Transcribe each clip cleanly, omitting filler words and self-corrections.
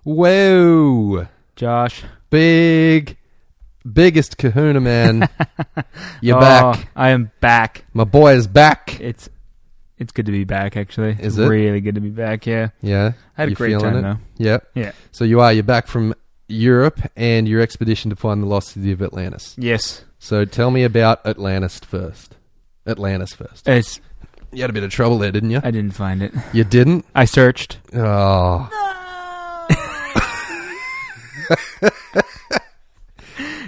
Whoa. Josh. Biggest Kahuna man. You're back. I am back. My boy is back. It's good to be back, actually. Is it? It's really good to be back, yeah. Yeah. I had a great time, though. Yep. Yeah. So you're back from Europe and your expedition to find the lost city of Atlantis. Yes. So tell me about Atlantis first. You had a bit of trouble there, didn't you? I didn't find it. You didn't? I searched. Oh.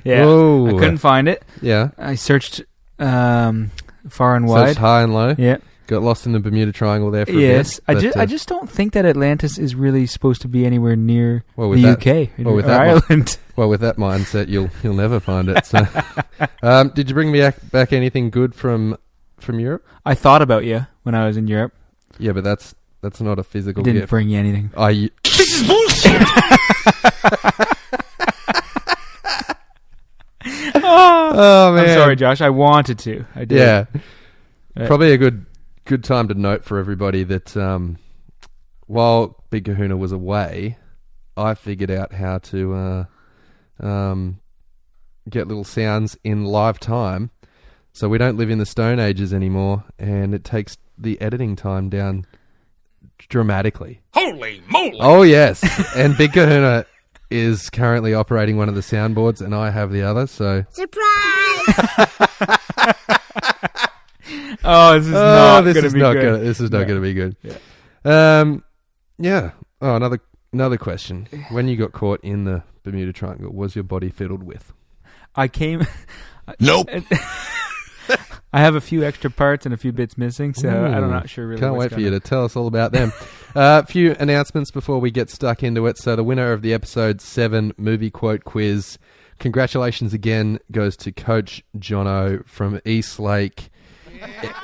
Yeah. Whoa. I couldn't find it. Yeah. I searched far and wide. Searched high and low? Yeah. Got lost in the Bermuda Triangle there for a bit. Yes. I just don't think that Atlantis is really supposed to be anywhere near the UK or Ireland. With that mindset, you'll never find it. So. Did you bring me back anything good from Europe? I thought about you when I was in Europe. Yeah, but that's not a physical gift. Didn't bring you anything. This is bullshit! Oh man! I'm sorry, Josh. I wanted to. I did. Yeah. Probably a good time to note for everybody that while Big Kahuna was away, I figured out how to get little sounds in live time, so we don't live in the Stone Ages anymore, and it takes the editing time down dramatically. Holy moly! Oh yes, and Big Kahuna is currently operating one of the soundboards, and I have the other. So surprise! This is not going to be good. Yeah. Yeah. Oh, another question. When you got caught in the Bermuda Triangle, was your body fiddled with? I came. Nope. I have a few extra parts and a few bits missing, so I'm not sure really. Can't wait for you to tell us all about them. A few announcements before we get stuck into it. So the winner of the episode 7 movie quote quiz, congratulations again, goes to Coach Jono from Eastlake.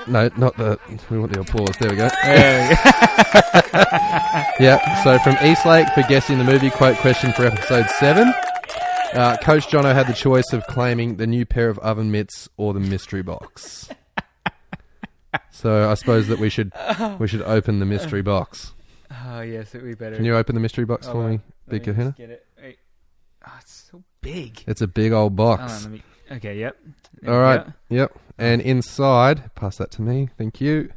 No, not the. We want the applause. There we go. Yeah. So from Eastlake for guessing the movie quote question for episode 7. Coach Jono had the choice of claiming the new pair of oven mitts or the mystery box. So I suppose that we should open the mystery box. Oh yes, we better. Can you open the mystery box for me, Big Kahuna? Get it. Wait. Oh, it's so big. It's a big old box. Okay. Yep. All right. Yep. And inside, pass that to me. Thank you.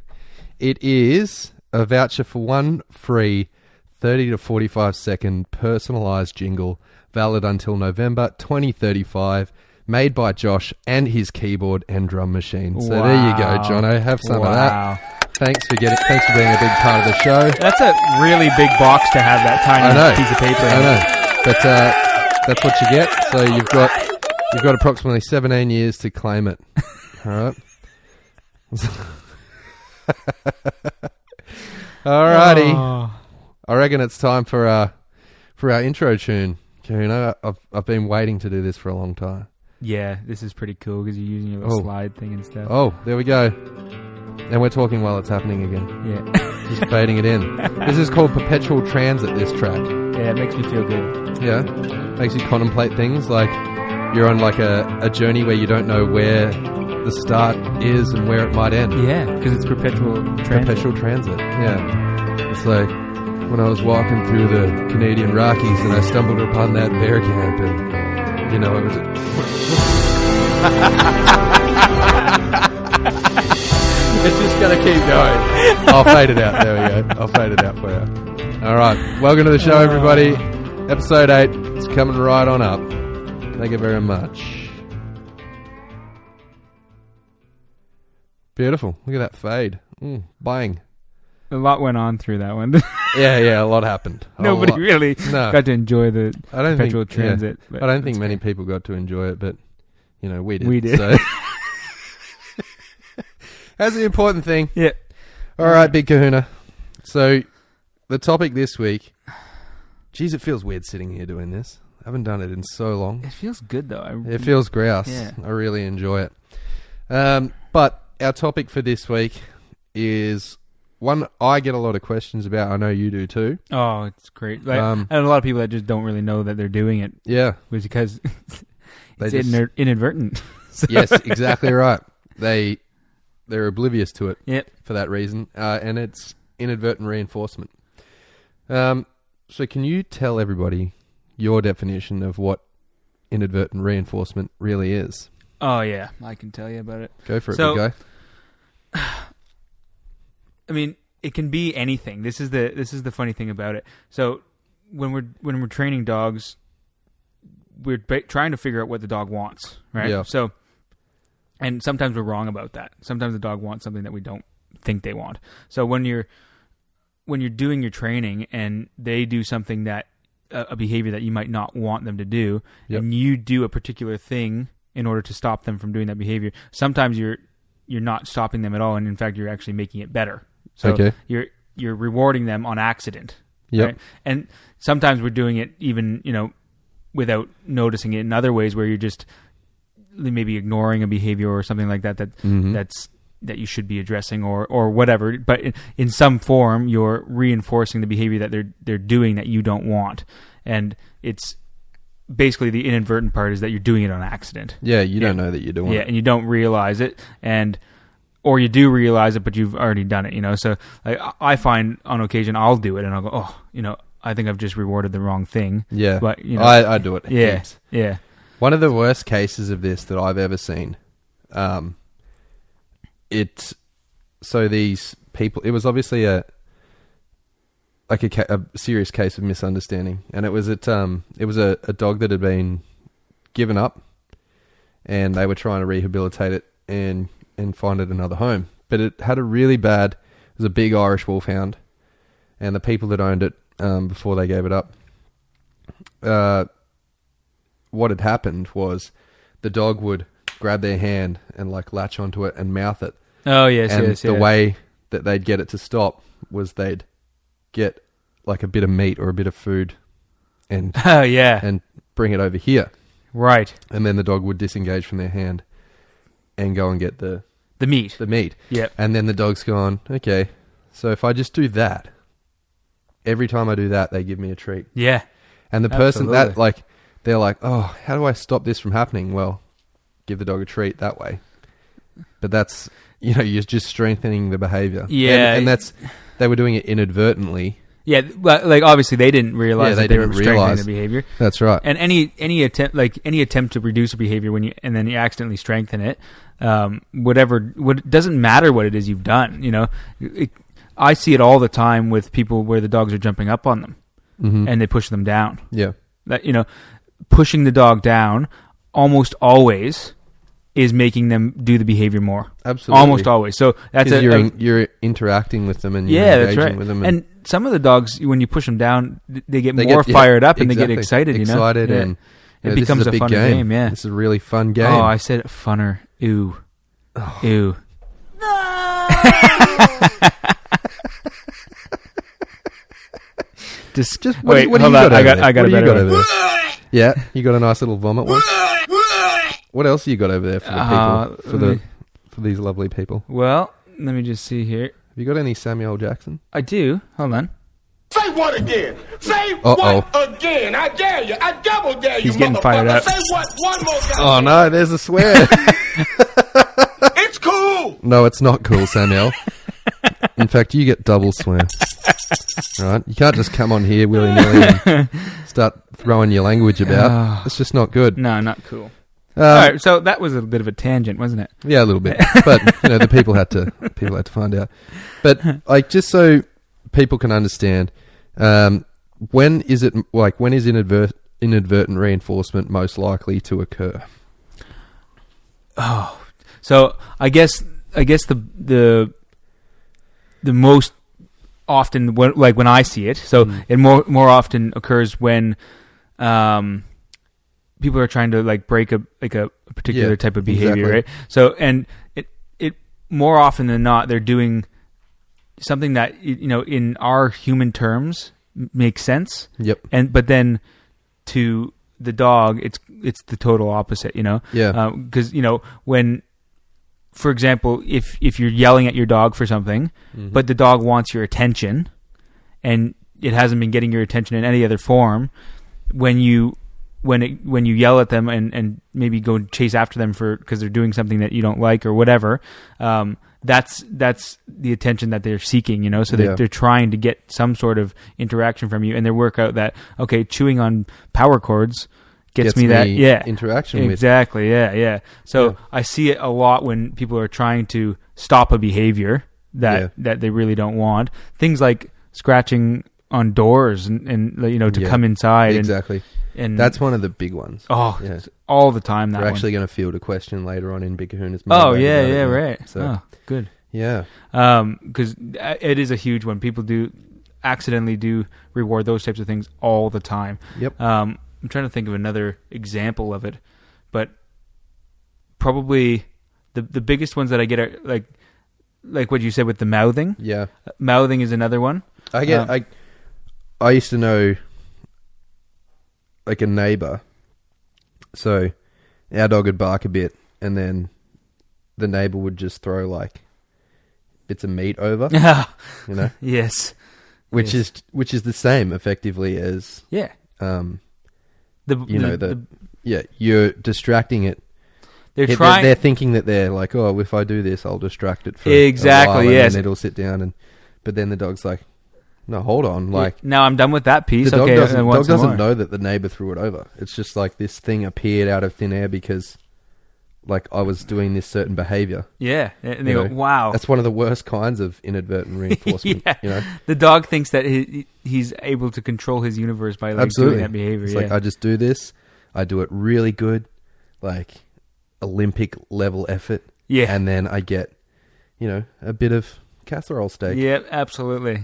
It is a voucher for one free 30 to 45 second personalised jingle, valid until November 2035, made by Josh and his keyboard and drum machine. So there you go, Jono. Have some of that. Thanks for being a big part of the show. That's a really big box to have that tiny piece of paper in. I know. But that's what you get. So you've got approximately 17 years to claim it. All right. Alrighty. Oh. I reckon it's time for our intro tune. Kahuna, I've been waiting to do this for a long time. Yeah, this is pretty cool because you're using your little slide thing and stuff. Oh, there we go. And we're talking while it's happening again. Yeah. Just fading it in. This is called Perpetual Transit, this track. Yeah, it makes me feel good. Yeah. Makes you contemplate things like you're on like a journey where you don't know where the start is and where it might end. Yeah, because it's perpetual transit. Perpetual transit, yeah. It's like when I was walking through the Canadian Rockies and I stumbled upon that bear camp and, you know, it was... It's just going to keep going. I'll fade it out. There we go. I'll fade it out for you. All right. Welcome to the show, everybody. Episode 8. It's coming right on up. Thank you very much. Beautiful. Look at that fade. Bang. A lot went on through that one. Yeah, a lot happened. Nobody really got to enjoy the perpetual transit. I don't think many people got to enjoy it, but, you know, we did. We did. So. That's the important thing. Yeah. All right, Big Kahuna. So, the topic this week... Geez, it feels weird sitting here doing this. I haven't done it in so long. It feels good, though. It feels grouse. Yeah. I really enjoy it. But our topic for this week is one I get a lot of questions about. I know you do too. Oh, it's great. Like, and a lot of people that just don't really know that they're doing it. Yeah. Because it's inadvertent. So. Yes, exactly right. They're oblivious to it for that reason. And it's inadvertent reinforcement. So can you tell everybody your definition of what inadvertent reinforcement really is? Oh, yeah. I can tell you about it. Go for it, big guy. I mean, it can be anything. This is the funny thing about it. So when we're training dogs, we're trying to figure out what the dog wants, right? Yeah. So, and sometimes we're wrong about that. Sometimes the dog wants something that we don't think they want. So when you're doing your training and they do something that a behavior that you might not want them to do, and you do a particular thing in order to stop them from doing that behavior, sometimes you're not stopping them at all, and in fact you're actually making it better. So you're rewarding them on accident. Yep. Right? And sometimes we're doing it even, without noticing it in other ways where you're just maybe ignoring a behavior or something like that that you should be addressing or whatever. But in some form, you're reinforcing the behavior that they're doing that you don't want. And it's basically the inadvertent part is that you're doing it on accident. Yeah, you don't know that you're doing it. Yeah, and you don't realize it, or you do realize it, but you've already done it, So I find on occasion I'll do it and I'll go, I think I've just rewarded the wrong thing. Yeah, but I do it. Yeah, heaps. yeah. One of the worst cases of this that I've ever seen. These people. It was obviously a serious case of misunderstanding, and it was a dog that had been given up, and they were trying to rehabilitate it and find it another home. But it had it was a big Irish wolfhound, and the people that owned it before they gave it up, what had happened was the dog would grab their hand and latch onto it and mouth it. Oh, yes, and yes. the way that they'd get it to stop was they'd get a bit of meat or a bit of food and and bring it over here. Right. And then the dog would disengage from their hand and go and get the meat. The meat. Yep. And then the dog's gone, okay, so if I just do that, every time I do that, they give me a treat. Yeah. And the person they're like, oh, how do I stop this from happening? Well, give the dog a treat that way. But that's, you're just strengthening the behavior. Yeah. And they were doing it inadvertently. Yeah, but obviously they didn't realize that they were strengthening the behavior. That's right. And any attempt to reduce a behavior and then you accidentally strengthen it, doesn't matter what it is you've done. I see it all the time with people where the dogs are jumping up on them and they push them down. Yeah. That pushing the dog down almost always is making them do the behavior more. Absolutely. Almost always. So that's you're interacting with them and you're engaging that's right. with them. And some of the dogs, when you push them down, they get more fired up and they get excited. Excited and it becomes a funner game. Yeah, this is a really fun game. Oh, I said funner. Ew. Oh. Ew. Just wait. Hold on. I got a better one. Yeah, you got a nice little vomit one. What else you got over there for the people? For these lovely people. Well, let me just see here. Have you got any Samuel Jackson? I do. Hold on. Say what again? Say what again? I dare you. I double dare you. He's getting fired up. Say what one more time. Oh no, there's a swear. It's cool. No, it's not cool, Samuel. In fact, you get double swear. Right? You can't just come on here willy-nilly and start throwing your language about. It's just not good. No, not cool. All right, so that was a bit of a tangent, wasn't it? Yeah, a little bit. But the people had to find out. But just so people can understand, when is inadvertent reinforcement most likely to occur? Oh, so I guess the most often when I see it, so it more often occurs when people are trying to break a particular type of behavior, exactly. right? So and it more often than not they're doing something that in our human terms makes sense. Yep. But then to the dog, it's the total opposite. Yeah. Because when, for example, if you're yelling at your dog for something, but the dog wants your attention, and it hasn't been getting your attention in any other form, when you yell at them and maybe go chase after them because they're doing something that you don't like or whatever, that's the attention that they're seeking, you know. So they're trying to get some sort of interaction from you, and they work out that chewing on power cords gets me that interaction with. Exactly, yeah. So I see it a lot when people are trying to stop a behavior that they really don't want. Things like scratching on doors and to come inside. Exactly. And that's one of the big ones. Oh, all the time. We're actually going to field a question later on in Big Kahuna's Mailbag. Right. So, good. Yeah. Because it is a huge one. People accidentally do reward those types of things all the time. Yep. I'm trying to think of another example of it, but probably the biggest ones that I get are like what you said with the mouthing. Yeah. Mouthing is another one. I used to know like a neighbor. So our dog would bark a bit and then the neighbor would just throw like bits of meat over. You know? Yes. Which is the same effectively as you're distracting it. They're thinking that they're like, oh, if I do this, I'll distract it for exactly, a while, and yes. then it'll sit down, but then the dog's like, no, hold on, like now I'm done with that piece. The dog doesn't know that the neighbor threw it over. It's just like this thing appeared out of thin air because, like, I was doing this certain behavior. Yeah, and they go, wow, that's one of the worst kinds of inadvertent reinforcement. You know, the dog thinks that he's able to control his universe by doing that behavior. It's like I just do this, I do it really good, like Olympic level effort, and then I get, a bit of casserole steak. Yeah, absolutely.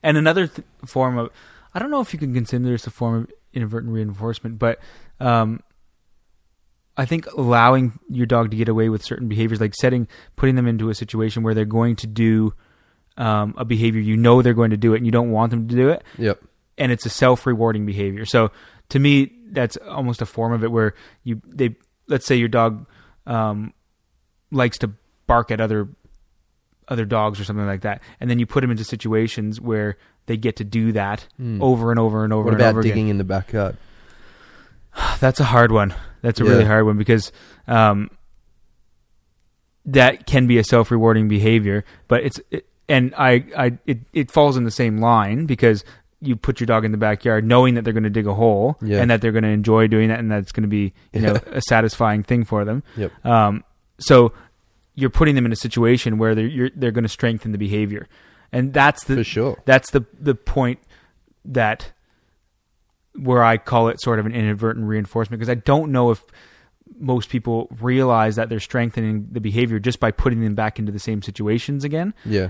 And another form of, I don't know if you can consider this a form of inadvertent reinforcement, but I think allowing your dog to get away with certain behaviors, like putting them into a situation where they're going to do a behavior, they're going to do it and you don't want them to do it. Yep. And it's a self-rewarding behavior. So to me, that's almost a form of it where let's say your dog likes to bark at other dogs or something like that, and then you put them into situations where they get to do that over and over and over. What and about over digging again. in the backyard? That's a hard one. That's a really hard one because that can be a self-rewarding behavior, but it falls in the same line because you put your dog in the backyard knowing that they're going to dig a hole and that they're going to enjoy doing that and that's going to be a satisfying thing for them. Yep. So you're putting them in a situation where they're going to strengthen the behavior, and that's for sure. That's the point where I call it sort of an inadvertent reinforcement, because I don't know if most people realize that they're strengthening the behavior just by putting them back into the same situations again. Yeah.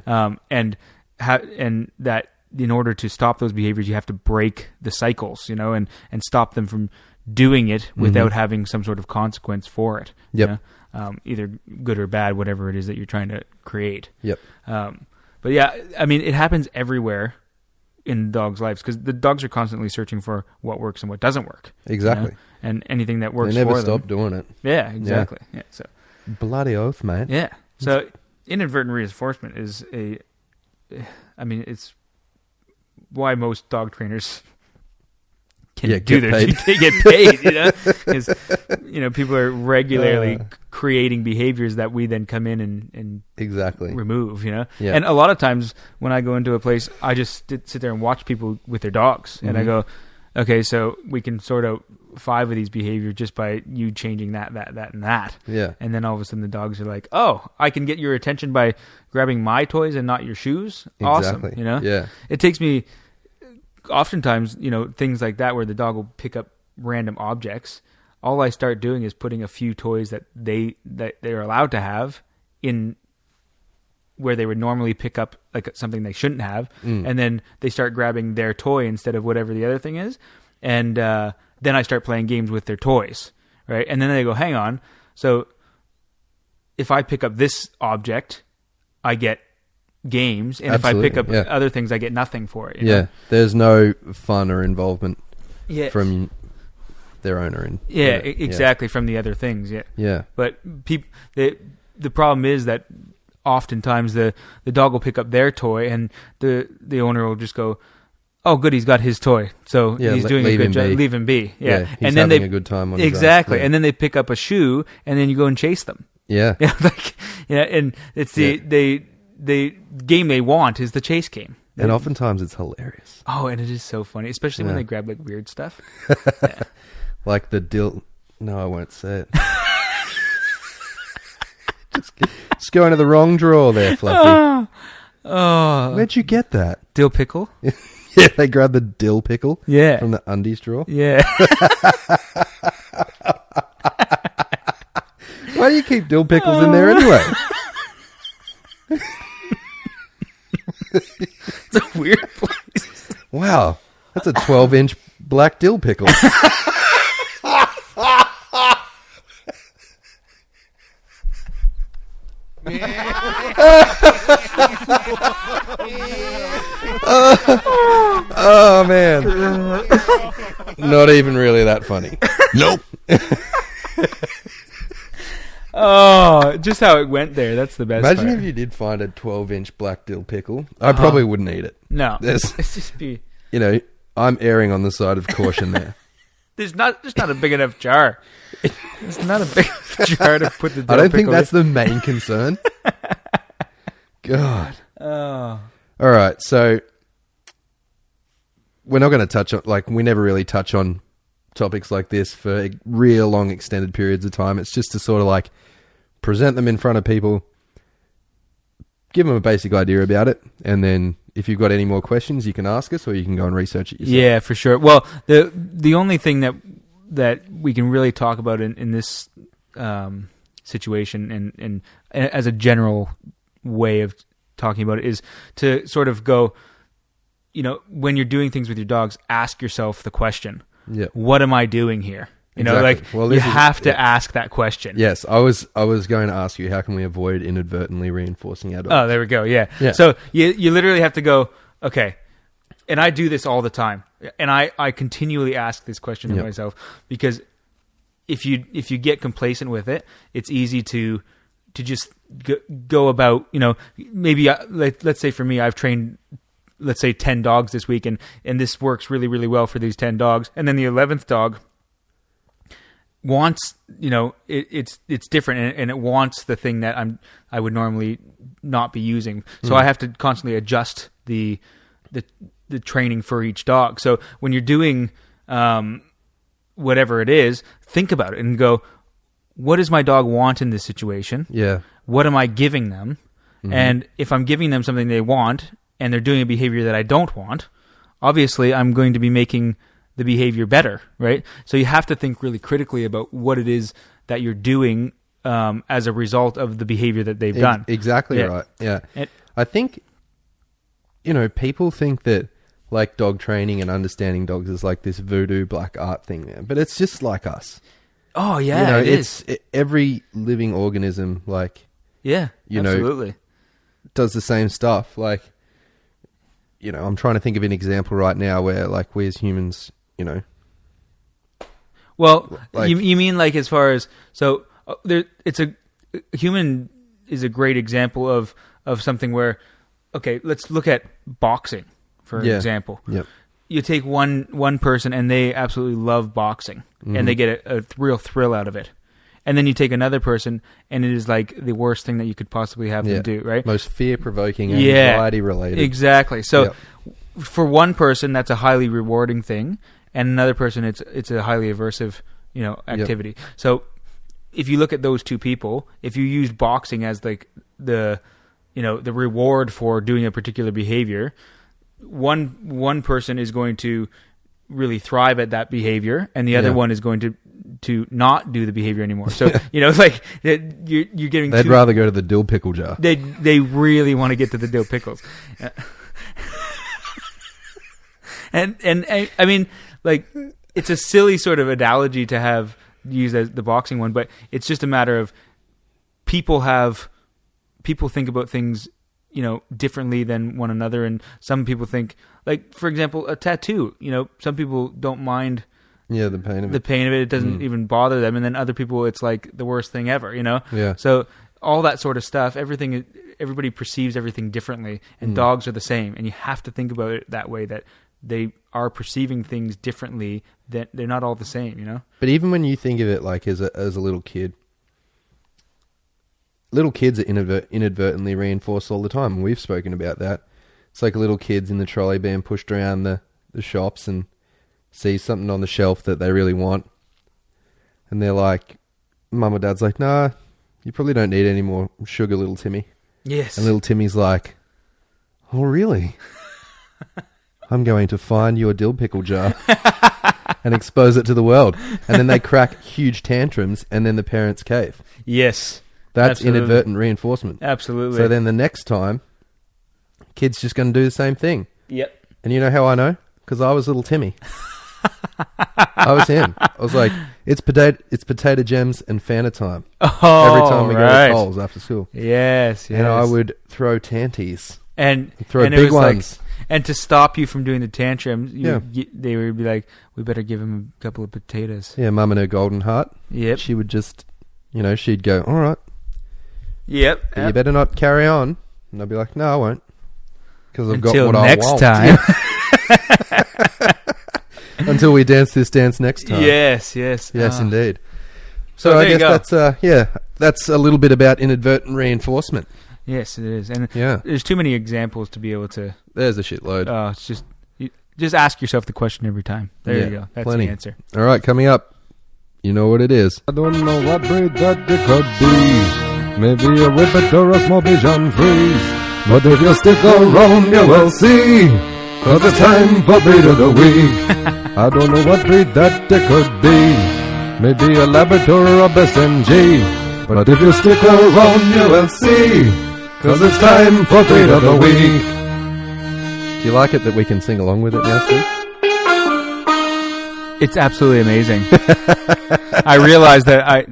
And that in order to stop those behaviors, you have to break the cycles, and stop them from doing it without having some sort of consequence for it. Yep. Either good or bad, whatever it is that you're trying to create. Yep. But yeah, I mean, it happens everywhere in dogs' lives because the dogs are constantly searching for what works and what doesn't work. Exactly. And anything that works they never for stop them. doing it. Yeah, exactly. Yeah. So bloody oath, man. Yeah. So inadvertent reinforcement is it's why most dog trainers can do their paid. They get paid, because people are regularly creating behaviors that we then come in and exactly remove, Yeah. And a lot of times when I go into a place, I just sit there and watch people with their dogs, and I go, okay, so we can sort out 5 of these behaviors just by you changing that, and that. Yeah. And then all of a sudden the dogs are like, oh, I can get your attention by grabbing my toys and not your shoes. Exactly. Awesome, Yeah. It takes me oftentimes, things like that where the dog will pick up random objects. All I start doing is putting a few toys that they're allowed to have in where they would normally pick up like something they shouldn't have, and then they start grabbing their toy instead of whatever the other thing is, and then I start playing games with their toys, right? And then they go, hang on, so if I pick up this object, I get games, and Absolutely, if I pick up other things, I get nothing for it. There's no fun or involvement from their owner. Exactly, from the other things. Yeah. But the problem is that oftentimes the dog will pick up their toy, and the owner will just go, "Oh, good, he's got his toy, so he's doing a good job. Leave him be." Yeah, he's and then having a good time on his own. exactly, and then they pick up a shoe, and then you go and chase them. Yeah. Yeah, and it's the game they want is the chase game. And oftentimes it's hilarious. Oh, and it is so funny, especially when they grab like weird stuff. Like the dill. No, I won't say it. just go into the wrong drawer there, Fluffy. Oh, Where'd you get that? dill pickle. Yeah, they grabbed the dill pickle. Yeah. From the undies drawer. Yeah. Why do you keep dill pickles in there anyway? It's a weird place. Wow, that's a 12-inch black dill pickle. Oh man, not even really that funny. Nope. Oh, just how it went there. That's the best Imagine part. if you did find a 12-inch black dill pickle. I probably wouldn't eat it. No. There's- It's just be... You know, I'm erring on the side of caution there. There's not a big enough jar. It's not a big enough jar to put the dill I don't think pickle that's in. the main concern. God. Oh. All right, so we're not going to touch on, like, we never really touch on topics like this for real long extended periods of time. It's just to sort of like present them in front of people, give them a basic idea about it, and then if you've got any more questions, you can ask us or you can go and research it yourself. Yeah, for sure. Well, the only thing that we can really talk about in this situation and as a general way of talking about it is to sort of go, you know, when you're doing things with your dogs, ask yourself the question, what am I doing here? You know, Exactly. like Well, you have to ask that question. Yes, I was going to ask you, how can we avoid inadvertently reinforcing our dogs? Oh, there we go. Yeah. Yeah. So you literally have to go, okay. And I do this all the time. And I continually ask this question to myself, because if you get complacent with it, it's easy to just go about, you know, maybe let's say for me, I've trained, let's say 10 dogs this week, and this works really, really well for these 10 dogs. And then the 11th dog wants, you know, it's different, and it wants the thing that I would normally not be using. So I have to constantly adjust the training for each dog. So when you're doing whatever it is, think about it and go, what does my dog want in this situation? Yeah. What am I giving them? Mm-hmm. And if I'm giving them something they want and they're doing a behavior that I don't want, obviously I'm going to be making the behavior better, right? So you have to think really critically about what it is that you're doing as a result of the behavior that they've done. Exactly right. Yeah. I think, you know, people think that like dog training and understanding dogs is like this voodoo black art thing there, but it's just like us. Oh yeah, you know, it is. Every living organism, like, yeah, you absolutely. know, does the same stuff. Like, you know, I'm trying to think of an example right now where, like, we as humans, you know. Well, like, you mean like as far as human is a great example of something where, okay, let's look at boxing for example. Yep. You take one person and they absolutely love boxing and they get a real thrill out of it. And then you take another person and it is like the worst thing that you could possibly have them do, right? Most fear-provoking, anxiety-related. Exactly. So for one person, that's a highly rewarding thing, and another person, it's a highly aversive, you know, activity. So if you look at those two people, if you use boxing as like the reward for doing a particular behavior, one person is going to really thrive at that behavior, and the other one is going to not do the behavior anymore. So you know, like you're getting. They'd rather go to the dill pickle jar. They really want to get to the dill pickles, and I mean, like, it's a silly sort of analogy to have used as the boxing one, but it's just a matter of people think about things, you know, differently than one another. And some people think, like, for example, a tattoo, you know, some people don't mind the pain of it. It doesn't even bother them. And then other people, it's like the worst thing ever, you know? Yeah. So all that sort of stuff, everybody perceives everything differently, and dogs are the same. And you have to think about it that way, that they are perceiving things differently, that they're not all the same, you know? But even when you think of it, like, as a little kid, little kids are inadvertently reinforced all the time, and we've spoken about that. It's like little kids in the trolley being pushed around the shops and see something on the shelf that they really want, and they're like, Mum or Dad's like, nah, you probably don't need any more sugar, little Timmy. Yes. And little Timmy's like, oh, really? I'm going to find your dill pickle jar and expose it to the world. And then they crack huge tantrums, and then the parents cave. Yes. That's Absolutely. inadvertent reinforcement. Absolutely. So then the next time, kid's just going to do the same thing. Yep. And you know how I know? Because I was little Timmy. I was him. I was like, it's potato gems and Fanta time. Oh, every time we right. go to Coles after school. Yes, yes. And I would throw tanties. And throw and it big was ones. Like, and to stop you from doing the tantrums, Yeah. they would be like, we better give him a couple of potatoes. Yeah, Mum and her golden heart. Yep. She would just, she'd go, all right, Yep. but you better not carry on. And I'd be like, no, I won't. Because I've got Until what next I want. time. Until we dance this dance next time. Yes, yes. Yes, Ah. indeed. So So I there you guess go. that's a little bit about inadvertent reinforcement. Yes, it is. And Yeah. there's too many examples to be able to... There's a shitload. it's just ask yourself the question every time. There Yeah, you go. That's plenty. the answer. All right, coming up, you know what it is. I don't know what breed that it could be. Maybe a whippet or a small pigeon freeze. But if you stick around, you will see. 'Cause it's time for breed of the week. I don't know what breed that it could be. Maybe a Labrador or a SMG. But if you stick around, you will see. 'Cause it's time for breed of the week. Do you like it that we can sing along with it now, Steve? It's absolutely amazing. I realized that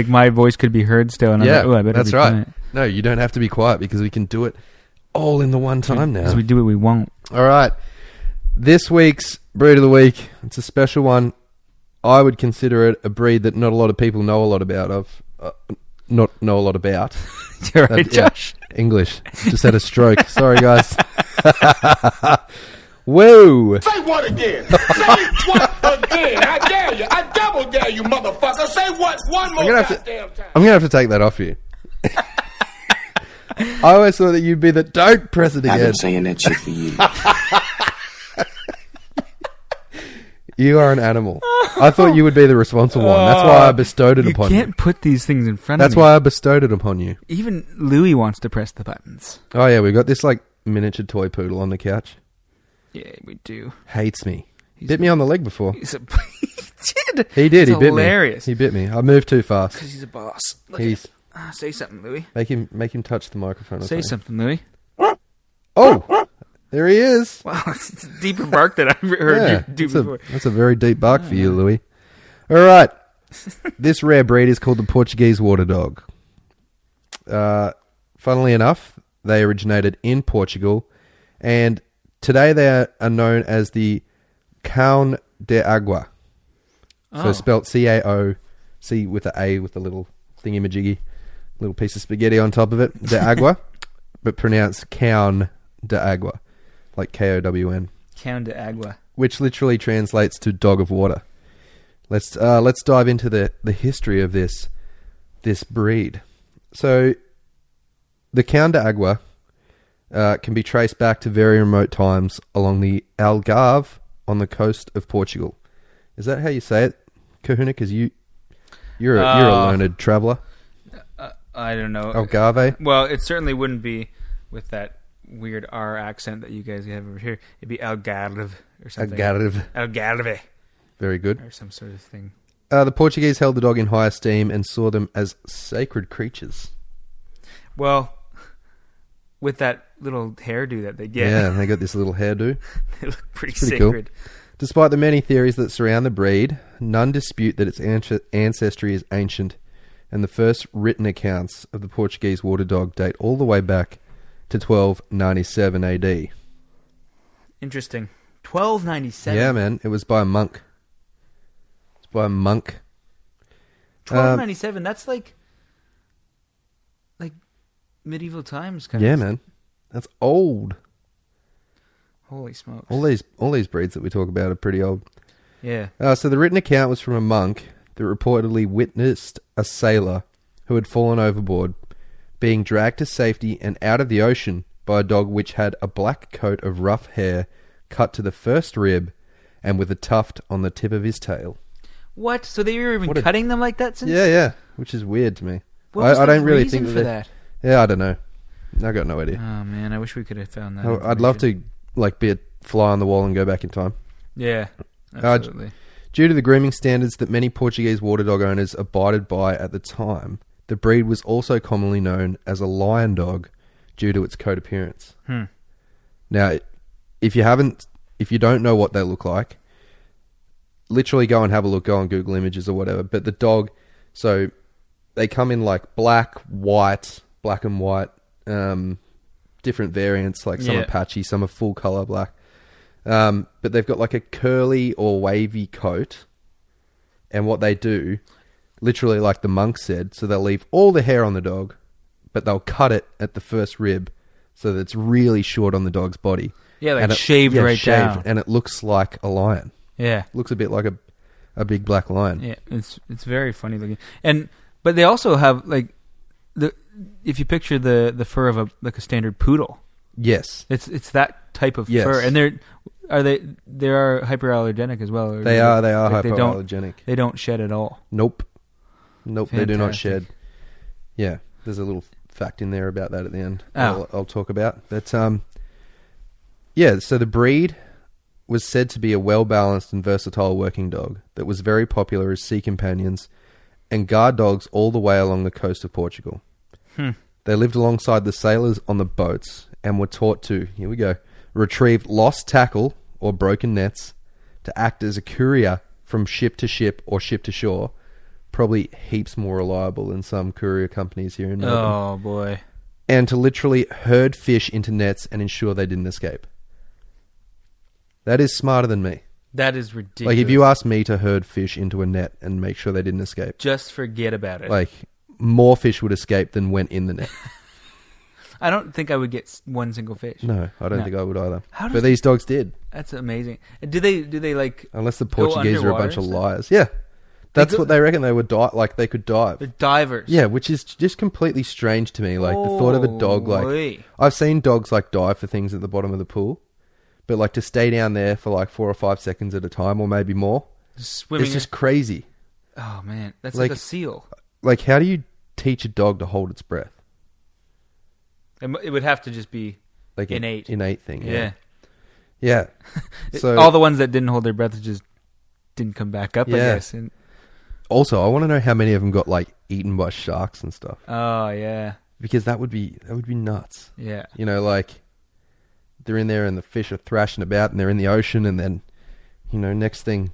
my voice could be heard still, and Yeah, I'm like, I better that's be right. quiet. No, you don't have to be quiet because we can do it all in the one time now. Because we do what we won't. All right. This week's breed of the week, it's a special one. I would consider it a breed that not a lot of people know a lot about. Not know a lot about. You're right, Josh. English. Just had a stroke. Sorry, guys. Whoa. Say what again? Say what again? I dare you. I double dare you, motherfucker. Say what one more goddamn time. I'm going to have to take that off you. I always thought that you'd be the don't press it I've again. been saying that shit for years. You are an animal. I thought you would be the responsible one. That's why I bestowed it You upon you. can't put these things in front That's of me. why I bestowed it upon you. Even Louis wants to press the buttons. Oh yeah, we've got this like miniature toy poodle on the couch. Yeah, we do. Hates me. Bit me on the leg before. He did. He did. It's He bit hilarious. me. He bit me. I moved too fast. Because he's a boss. He's Say something, Louis. make him touch the microphone. Or Say something, Louis. Oh, there he is. Wow, it's a deeper bark than I've heard you do before. That's a very deep bark for you, Louis. All right. This rare breed is called the Portuguese water dog. Funnily enough, they originated in Portugal, and today they are known as the Cão de Água. So spelt C-A-O, C with the A with the little thingy-majiggy, little piece of spaghetti on top of it, de Água, but pronounced Cão de Água, like K-O-W-N. Cão de Água. Which literally translates to dog of water. Let's dive into the history of this breed. So, the Cão de Água can be traced back to very remote times along the Algarve on the coast of Portugal. Is that how you say it, Kahuna? Because you're a learned traveller. I don't know. Algarve. Well, it certainly wouldn't be with that weird R accent that you guys have over here. It'd be Algarve or something. Algarve. Very good. Or some sort of thing. The Portuguese held the dog in high esteem and saw them as sacred creatures. Well, with that little hairdo that they get, Yeah, they got this little hairdo. they look pretty Pretty sacred. cool. Despite the many theories that surround the breed, none dispute that its ancestry is ancient, and the first written accounts of the Portuguese water dog date all the way back to 1297 AD. Interesting. 1297. Yeah, man. It was by a monk. It's by a monk. 1297. That's like medieval times, kind Yeah, of. man. That's old. Holy smokes. All these breeds that we talk about are pretty old. Yeah. So the written account was from a monk that reportedly witnessed a sailor who had fallen overboard being dragged to safety and out of the ocean by a dog which had a black coat of rough hair cut to the first rib and with a tuft on the tip of his tail. What? So they were even cutting them like that since? Yeah, which is weird to me. What was I the don't really reason think for that? Yeah, I don't know. I got no idea. Oh man, I wish we could have found that. I'd love to be a fly on the wall and go back in time. Yeah, absolutely. Due to the grooming standards that many Portuguese water dog owners abided by at the time, the breed was also commonly known as a lion dog due to its coat appearance. Now, if you don't know what they look like, literally go and have a look, go on Google Images or whatever. But the dog, so they come in like black and white, different variants, like some are patchy, some are full color black. But they've got like a curly or wavy coat. And what they do, literally like the monk said, so they'll leave all the hair on the dog, but they'll cut it at the first rib so that it's really short on the dog's body. Yeah, like shaved down. And it looks like a lion. Yeah. Looks a bit like a big black lion. Yeah, it's very funny looking. But they also have like if you picture the fur of a standard poodle. Yes. It's that type of fur. And they are hyperallergenic as well. They are hyperallergenic. They don't shed at all. Nope. They do not Fantastic. shed. Yeah. There's a little fact in there about that at the end. Oh. I'll talk about. But yeah, so the breed was said to be a well-balanced and versatile working dog that was very popular as sea companions and guard dogs all the way along the coast of Portugal. They lived alongside the sailors on the boats and were taught to, here we go, retrieve lost tackle or broken nets, to act as a courier from ship to ship or ship to shore, probably heaps more reliable than some courier companies here in Melbourne. Oh, boy. And to literally herd fish into nets and ensure they didn't escape. That is smarter than me. That is ridiculous. Like, if you asked me to herd fish into a net and make sure they didn't escape, just forget about it. like, more fish would escape than went in the net. I don't think I would get one single fish. No, I don't think I would either. How But these dogs did. That's amazing. Do they like... Unless the go Portuguese are a underwater bunch of and stuff? liars. Yeah. That's what they reckon. They would like they could dive. They're divers. Yeah, which is just completely strange to me. Like, the thought of a dog, like... Holy. I've seen dogs, like, dive for things at the bottom of the pool. But, like, to stay down there for, like, 4 or 5 seconds at a time, or maybe more, Swimming. it's just crazy. Oh, man. That's like a seal. Like, how do you teach a dog to hold its breath? It would have to just be Like innate. Innate thing, Yeah. Yeah. So all the ones that didn't hold their breath just didn't come back up, I Yeah. guess. And, also, I want to know how many of them got, like, eaten by sharks and stuff. oh, yeah. Because that would be nuts. Yeah. You know, like, they're in there and the fish are thrashing about and they're in the ocean, and then, you know, next thing,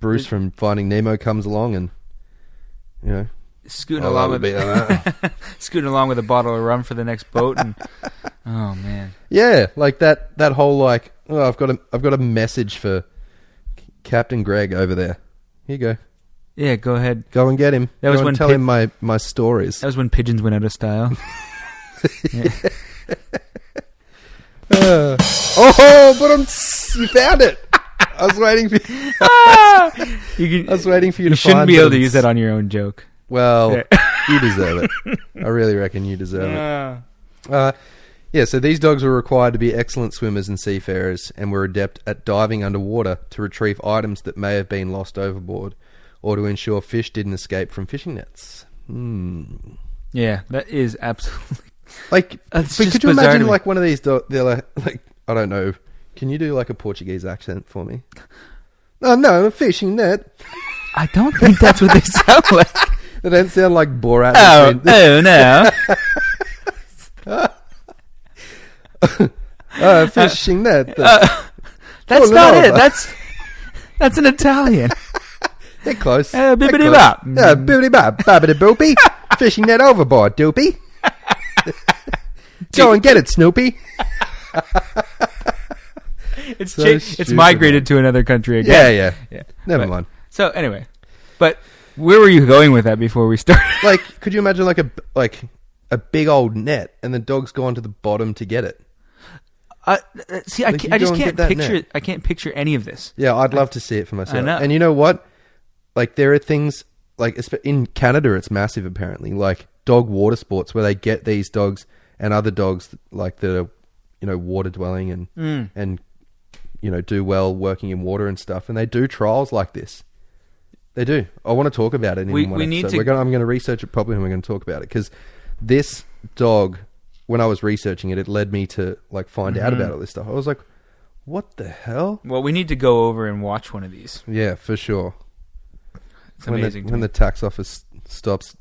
Bruce from Finding Nemo comes along and, you know, Scooting along with scooting along with a bottle of rum for the next boat, and oh man, yeah, like that whole, like, oh, I've got a message for Captain Greg over there. Here you go. Yeah, go ahead. Go and get him. That was Go when and tell him my stories. That was when pigeons went out of style. You found it. I was waiting for you. I was waiting for you to You shouldn't find be able it. to use that on your own joke. Well, you deserve it. I really reckon you deserve it. Yeah, so these dogs were required to be excellent swimmers and seafarers and were adept at diving underwater to retrieve items that may have been lost overboard or to ensure fish didn't escape from fishing nets. Yeah, that is absolutely... Like, That's but just could you bizarre to imagine, me. like, one of these dogs, they're like, I don't know, can you do, like, a Portuguese accent for me? Oh, no, a fishing net. I don't think that's what they sound like. They don't sound like Borat. No. Fishing net. That's not it. That's an Italian. They're close. Bibbidi bop. Bibbidi bop. Bobbidi boopy. Fishing net overboard, doopy. Go and get it, Snoopy. It's So it's stupid, migrated to another country again. Yeah. Never But- mind. So anyway, but where were you going with that before we started? Like, could you imagine like a big old net and the dog's gone to the bottom to get it? See, I Like, you just go and can't get that picture. net. I can't picture any of this. Yeah, I'd love to see it for myself. I know. And you know what? Like, there are things, like, in Canada, it's massive, apparently. Like, dog water sports where they get these dogs and other dogs like that are, water dwelling and do well working in water and stuff, and they do trials like this. They do. I want to talk about it in one episode. I'm going to research it properly and we're going to talk about it, because this dog, when I was researching it, it led me to like find out about all this stuff. I was like, what the hell? Well, we need to go over and watch one of these. Yeah, for sure. It's amazing. When the tax office stops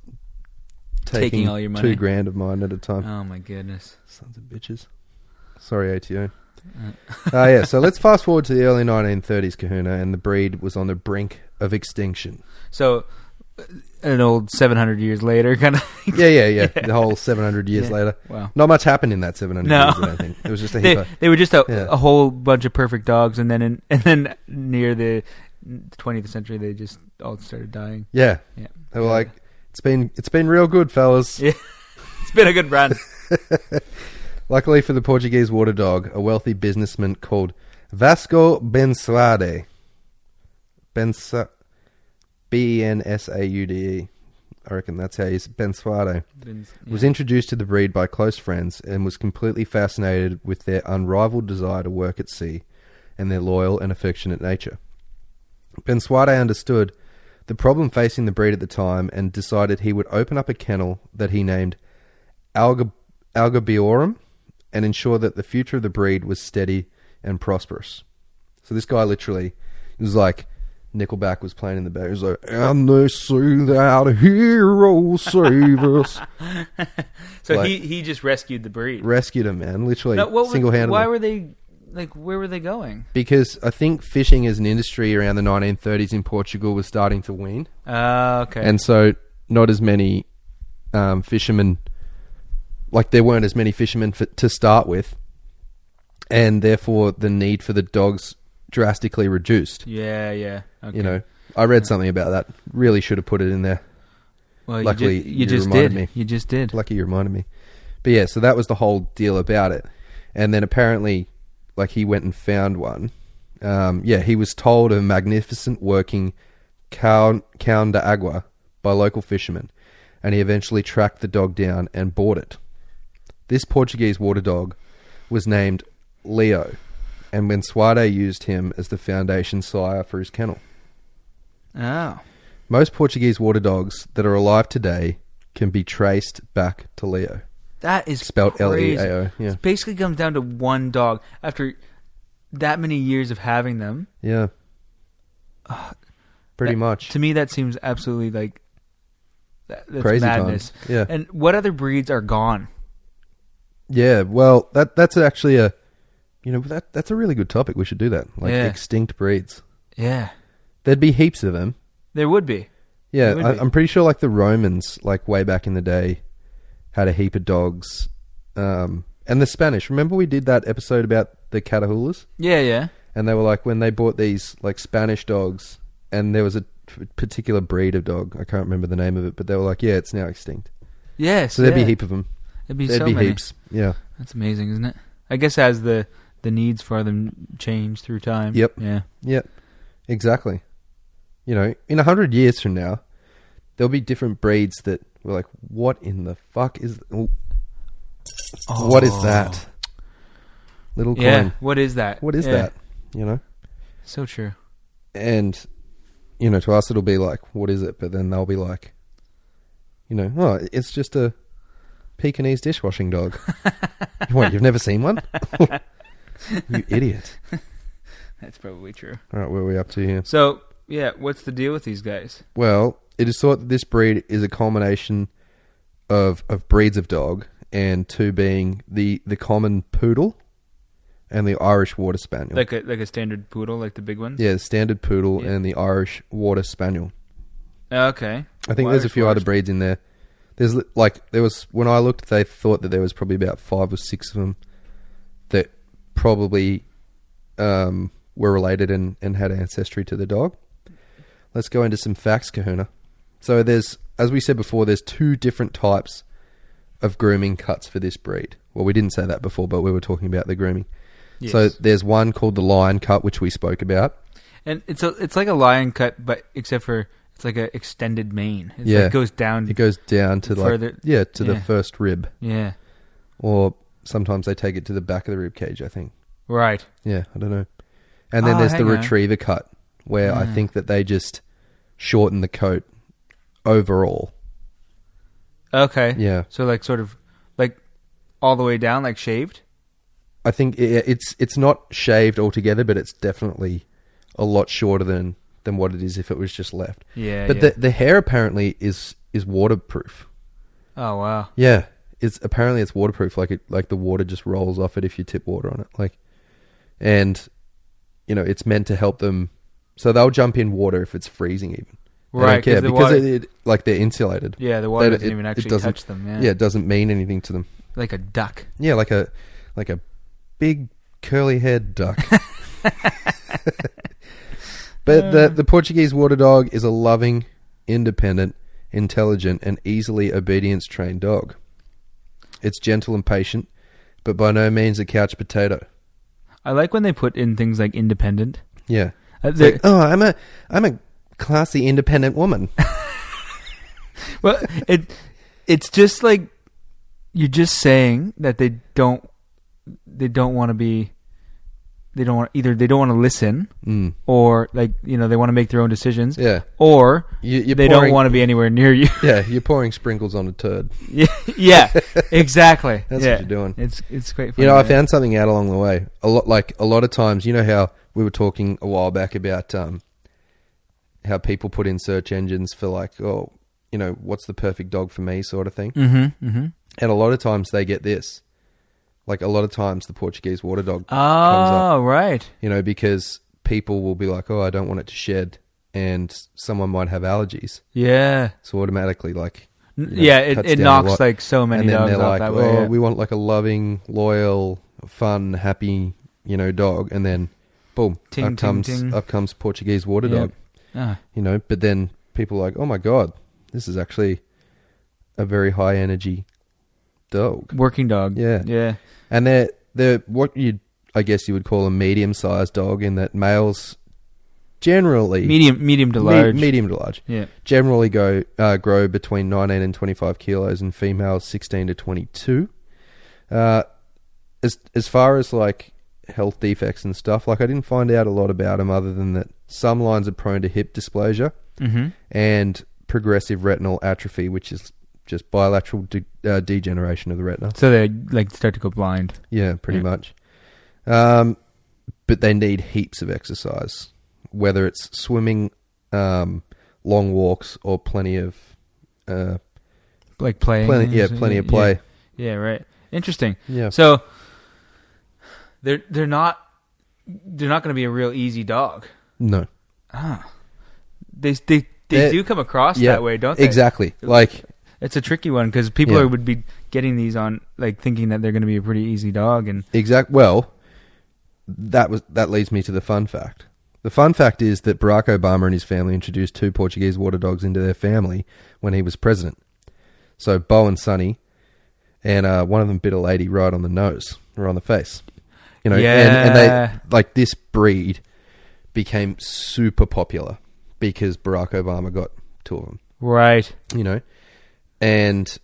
taking all your money. $2,000 of mine at a time. Oh my goodness. Sons of bitches. Sorry, ATO. Yeah, so let's fast forward to the early 1930s, Kahuna, and the breed was on the brink of extinction. So, an old 700 years later kind of thing. Yeah. The whole 700 years later. Wow. Not much happened in that 700 years, I don't think. It was just a heap they were just a whole bunch of perfect dogs, and then near the 20th century, they just all started dying. Yeah. They were like, it's been real good, fellas. Yeah. It's been a good run. Luckily for the Portuguese water dog, a wealthy businessman called Vasco Bensaude, B-E-N-S-A-U-D-E, I reckon that's how he's Bensaude, was introduced to the breed by close friends and was completely fascinated with their unrivaled desire to work at sea and their loyal and affectionate nature. Bensaude understood the problem facing the breed at the time and decided he would open up a kennel that he named Algabiorum and ensure that the future of the breed was steady and prosperous. So this guy literally, it was like Nickelback was playing in the back. He was like, and they say that heroes save us. So like, he just rescued the breed. Rescued him, man. Literally, now, single-handedly. Why were they, where were they going? Because I think fishing as an industry around the 1930s in Portugal was starting to wane. Okay. And so not as many fishermen... Like, there weren't as many fishermen to start with, and therefore the need for the dogs drastically reduced. Yeah. Okay. I read something about that. Really should have put it in there. Well, luckily, you just reminded did. me. You just did. Lucky you reminded me. But yeah, so that was the whole deal about it. And then apparently, like, he went and found one. He was told of a magnificent working Cão de Água by local fishermen, and he eventually tracked the dog down and bought it. This Portuguese water dog was named Leo, and Bensaude used him as the foundation sire for his kennel. Oh. Most Portuguese water dogs that are alive today can be traced back to Leo. That is spelled crazy. L-E-A-O. Yeah. It basically comes down to one dog after that many years of having them. Yeah. Pretty much. To me, that seems absolutely like that's crazy madness. Time. Yeah. And what other breeds are gone? Yeah, well, that's actually that's a really good topic. We should do that. Like extinct breeds. Yeah. There'd be heaps of them. There would be. Yeah, I'm pretty sure like the Romans, like way back in the day, had a heap of dogs. And the Spanish. Remember we did that episode about the Catahulas? Yeah. And they were like, when they bought these like Spanish dogs, and there was a particular breed of dog. I can't remember the name of it, but they were like, yeah, it's now extinct. Yes. So there'd be a heap of them. There'd be There'd be heaps. Yeah. That's amazing, isn't it? I guess as the needs for them change through time. Yep. Yeah. Yep. Exactly. In 100 years from now, there'll be different breeds that we're like, what in the fuck is... What is that? Little coin. Yeah, what is that? What is that? So true. And, to us it'll be like, what is it? But then they'll be like, oh, it's just a Pekingese dishwashing dog. What, you've never seen one? You idiot. That's probably true. All right, where are we up to here? So, yeah, what's the deal with these guys? Well, it is thought that this breed is a combination of breeds of dog, and two being the common poodle and the Irish water spaniel. Like a standard poodle, like the big ones? Yeah, the standard poodle and the Irish water spaniel. Okay. I think there's a few other breeds in there. When I looked, they thought that there was probably about 5 or 6 of them that probably were related and had ancestry to the dog. Let's go into some facts, Kahuna. So as we said before, there's 2 different types of grooming cuts for this breed. Well, we didn't say that before, but we were talking about the grooming. Yes. So there's one called the lion cut, which we spoke about. And it's like a lion cut, but except for It's like an extended mane. It's Yeah. like it goes down. It goes down to further. to the Yeah. first rib, Yeah. or sometimes they take it to the back of the rib cage. I think. Right. Yeah, I don't know. And then there's the hang on. retriever cut, where I think that they just shorten the coat overall. Okay. Yeah, So like sort of like all the way down, like shaved. I think it's not shaved altogether, but it's definitely a lot shorter than what it is if it was just left. Yeah. But yeah. the hair apparently is waterproof. Oh wow. Yeah, it's waterproof. Like the water just rolls off it if you tip water on it. And it's meant to help them. So they'll jump in water if it's freezing even. They Right. don't care the because water, they're insulated. yeah, the water They- doesn't even actually doesn't- touch them. Yeah. Yeah, it doesn't mean anything to them. Like a duck. Yeah, like a big curly haired duck. But the Portuguese water dog is a loving, independent, intelligent, and easily obedience trained dog. It's gentle and patient, but by no means a couch potato. I like when they put in things like independent. Yeah. It's They're- like, oh, I'm a classy, independent woman. Well, it's just like you're just saying that they don't want to be. They don't want to listen, or like they want to make their own decisions. Yeah. Or You're they pouring- don't want to be anywhere near you. Yeah, you're pouring sprinkles on a turd. Yeah, exactly. That's yeah. what you're doing. It's great. Fun, I found something out along the way. A lot of times, how we were talking a while back about how people put in search engines for what's the perfect dog for me sort of thing. Mm-hmm. Mm-hmm. And a lot of times they get this. Like a lot of times the Portuguese water dog comes up. Oh, right. Because people will be like, oh, I don't want it to shed, and someone might have allergies. Yeah. So automatically Cuts down it a knocks lot. like so many And then dogs they're off like, that oh, way. Yeah. we want like a loving, loyal, fun, happy, dog. And then, boom, Ting, up ting, comes ting. up comes Portuguese water Yeah. dog. Ah. But then people are like, oh my God, this is actually a very high energy dog. Working dog. Yeah. Yeah. And they're what I guess you would call a medium-sized dog, in that males generally Medium to large. medium to large, Yeah. generally grow between 19 and 25 kilos, and females 16 to 22. As far as like health defects and stuff, like I didn't find out a lot about them other than that some lines are prone to hip dysplasia and progressive retinal atrophy, which is just bilateral degeneration of the retina. So they like start to go blind. Yeah, pretty Yeah. much. But they need heaps of exercise, whether it's swimming, long walks, or plenty of Like playing. plenty of play. Yeah, right. Interesting. Yeah. So they're not going to be a real easy dog. No. They They're- do come across Yeah, that way, don't they? exactly. Like, It's a tricky one because people Yeah. would be getting these on like thinking that they're going to be a pretty easy dog, and well, that leads me to the fun fact. The fun fact is that Barack Obama and his family introduced 2 Portuguese water dogs into their family when he was president. So Bo and Sonny, and one of them bit a lady right on the nose or on the face. And they like this breed became super popular because Barack Obama got 2 of them. right. And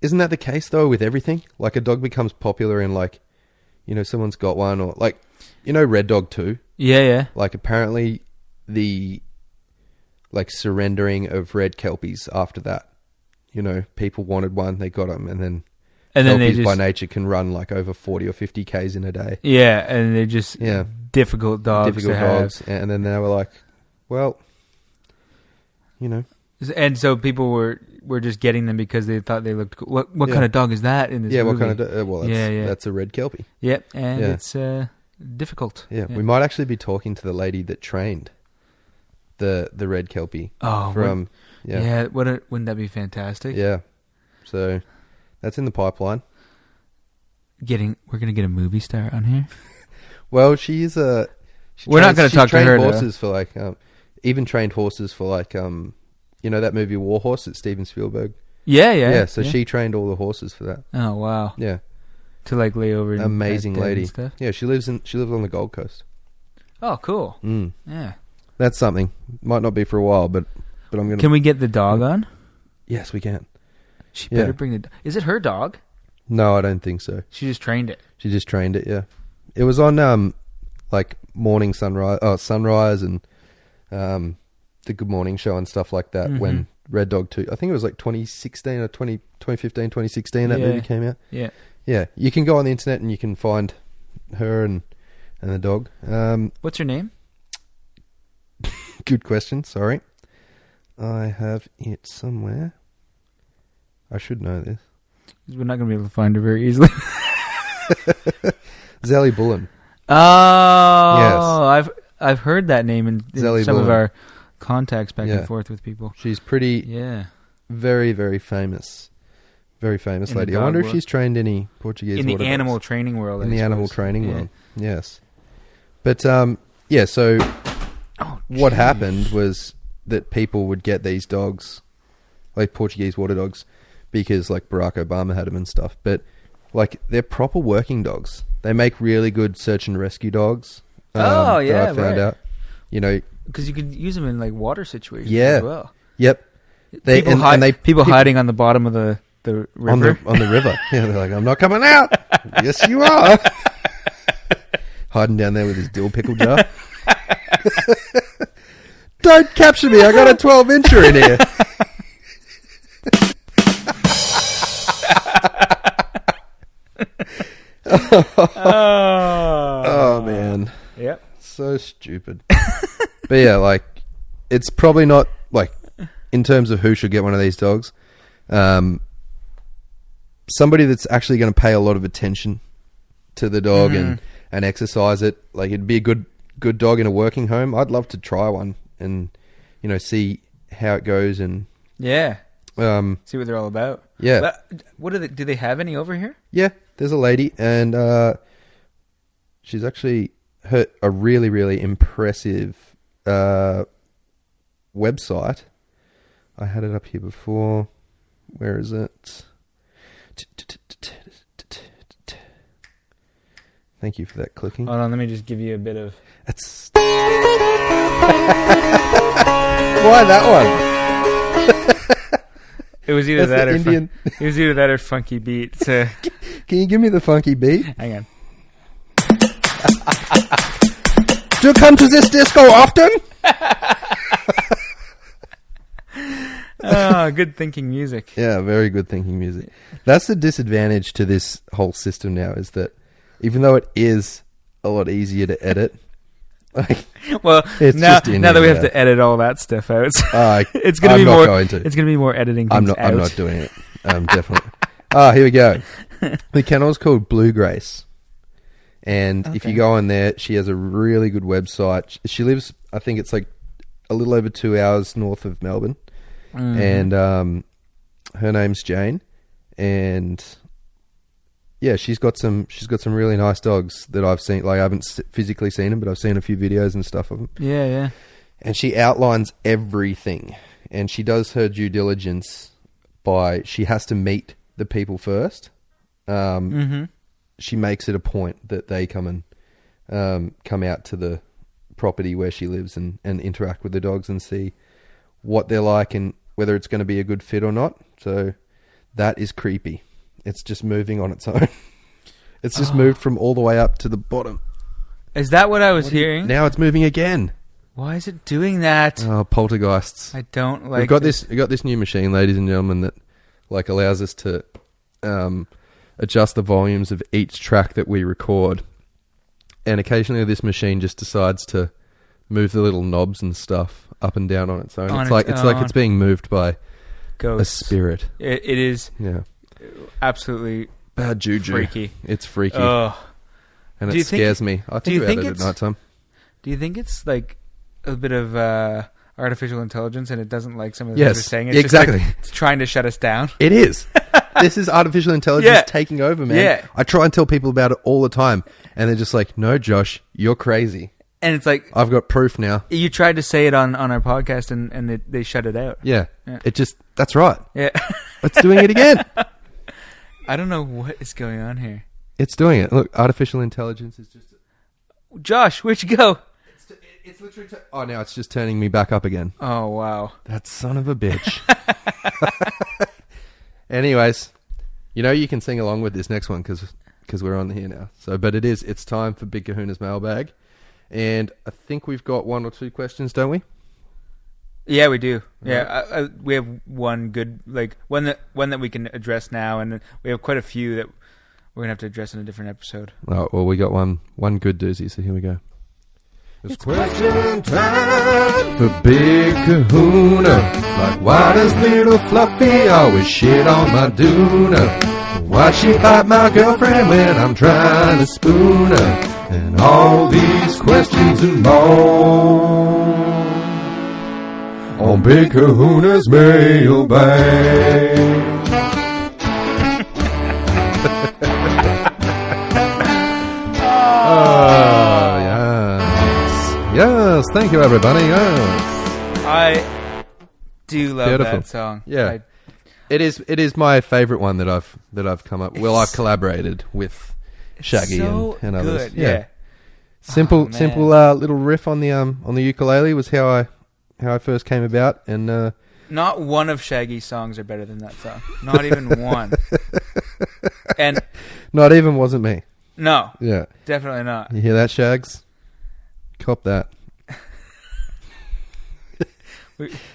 isn't that the case though with everything? Like a dog becomes popular and like, someone's got one, or like, Red Dog 2. Yeah. Like apparently the like surrendering of red kelpies after that. People wanted one, they got them, and then they kelpies just by nature can run like over 40 or 50 Ks in a day. yeah, and they're just Yeah. difficult dogs Difficult to have. dogs. And then they were like, well, And so people were just getting them because they thought they looked cool. What Yeah. kind of dog is that in this yeah, movie? what kind of well, Yeah. that's a red kelpie. Yep, and Yeah. it's difficult. Yeah, we might actually be talking to the lady that trained the red kelpie Oh, from wouldn't that be fantastic? Yeah. So that's in the pipeline. We're gonna get a movie star on here. Well, she is a. We're not gonna talk to her, though. Horses for like, even trained horses for like, that movie War Horse that Steven Spielberg. Yeah. So she trained all the horses for that. Oh wow. Yeah, To like lay over. and amazing pet them lady. and stuff. Yeah, she lives on the Gold Coast. Oh, cool. Mm. Yeah. that's something. Might not be for a while, but I'm going to... Can we get the dog on? Yes, we can. She better bring the... Is it her dog? No, I don't think so. She just trained it. She just trained it, yeah. It was on, like, morning sunrise and the Good Morning Show and stuff like that when Red Dog 2... I think it was like 2016 or 2015, 2016 that movie came out. Yeah. Yeah, you can go on the internet and you can find her and the dog. What's her name? Good question, sorry. I have it somewhere. I should know this. We're not going to be able to find her very easily. Zelly Bullen. Oh, yes. I've heard that name in some Bullen. of our contacts back and forth with people. She's pretty, very, very famous. Very famous lady. I wonder if she's trained any Portuguese in the water animal dogs. training world. In the animal training world, yes. But, so what happened was that people would get these dogs, like Portuguese water dogs, because like Barack Obama had them and stuff. But like they're proper working dogs. They make really good search and rescue dogs. That I found out. You know, because you could use them in like water situations as well. Yep. People hiding on the bottom of the river. On the river. Yeah, they're like, I'm not coming out. Yes, you are. Hiding down there with his dill pickle jar. Don't capture me. I got a 12-incher in here. Oh man. Yep. So stupid. But yeah, like it's probably not like in terms of who should get one of these dogs. Somebody that's actually going to pay a lot of attention to the dog and exercise it. Like it'd be a good dog in a working home. I'd love to try one and see how it goes and see what they're all about. Yeah. But what do they have any over here? Yeah, there's a lady and she's actually a really, really impressive website. I had it up here before. Where is it? Thank you for that clicking. Hold on, let me just give you a bit of... Why that one? It was either That's that or Indian. It was either that or funky beat. So Can you give me the funky beat? hang on. Do you come to this disco often? Oh, good thinking music. Yeah, very good thinking music. That's the disadvantage to this whole system now, is that even though it is a lot easier to edit, like, well, it's now just in that we there. have to edit all that stuff out, it's I'm going to be not more. going to. It's going to be more editing. I'm Things not doing it. Definitely. Here we go. The kennel's called Blue Grace, and if you go on there, she has a really good website. She lives, I think it's like a little over 2 hours north of Melbourne. And her name's Jane, and yeah, she's got some really nice dogs that I've seen. Like I haven't physically seen them, but I've seen a few videos and stuff of them. Yeah. And she outlines everything, and she does her due diligence by she has to meet the people first. She makes it a point that they come out to the property where she lives and interact with the dogs and see what they're like and whether it's going to be a good fit or not. So that is creepy. It's just moving on its own. It's just moved from all the way up to the bottom. Is that what I was hearing? Now it's moving again. Why is it doing that? Oh, poltergeists. I don't like. We've got this new machine, ladies and gentlemen, that like allows us to adjust the volumes of each track that we record. And occasionally this machine just decides to move the little knobs and stuff up and down on its own. It's like it's being moved by ghosts. A spirit. It is. Yeah. Absolutely bad juju. Freaky. It's freaky. Oh. And it scares me. I think about it at night time. Do you think it's like a bit of artificial intelligence and it doesn't like some of the things we're saying? It's exactly. Just like it's trying to shut us down. It is. This is artificial intelligence taking over, man. Yeah. I try and tell people about it all the time, and they're just like, no, Josh, you're crazy. And it's like... I've got proof now. You tried to say it on our podcast, and they shut it out. Yeah. It just... That's right. Yeah. It's doing it again. I don't know what is going on here. It's doing it. Look, artificial intelligence is just... Josh, where'd you go? It's literally... Oh, now it's just turning me back up again. Oh, wow. That son of a bitch. Anyways, you can sing along with this next one because we're on here now. So, but it's time for Big Kahuna's Mailbag. And I think we've got 1 or 2 questions, don't we? Yeah, we do. Yeah, we have one good, one that we can address now, and we have quite a few that we're gonna have to address in a different episode. Oh, well, we got one good doozy, so here we go. It's question time for Big Kahuna. Like, why does little Fluffy always shit on my doona? Why'd she bite my girlfriend when I'm trying to spoon her? And all these questions and more on Big Kahuna's Mailbag. Yes, thank you, everybody. Yes. I do love Beautiful. that song. Yeah, it is my favourite one that I've come up. Well, I've collaborated with Shaggy and others. Good. Yeah. Simple man. Little riff on the ukulele was how I first came about, and not one of Shaggy's songs are better than that song. Not even one. And not even wasn't me. no, Yeah, definitely not. you hear that, Shags? Cop that.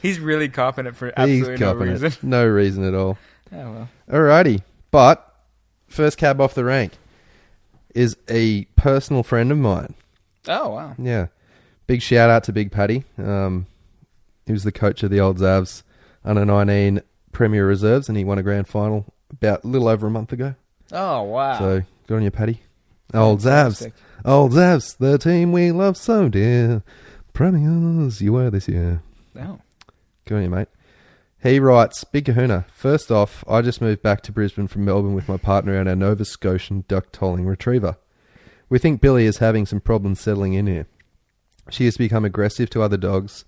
He's really copping it for absolutely no reason. It. No reason at all. Oh well. Alrighty, but first cab off the rank is a personal friend of mine. Oh wow. Yeah, big shout out to Big Paddy. He was the coach of the old Zavs under 19 Premier Reserves, and he won a grand final about a little over a month ago. Oh wow. So good on you, Paddy. Old Zavs. Fantastic. Old Zavs, the team we love so dear. Premiers you were this year. Oh. Good on you, mate. He writes, Big Kahuna, first off, I just moved back to Brisbane from Melbourne with my partner and our Nova Scotian duck-tolling retriever. We think Billy is having some problems settling in here. She has become aggressive to other dogs.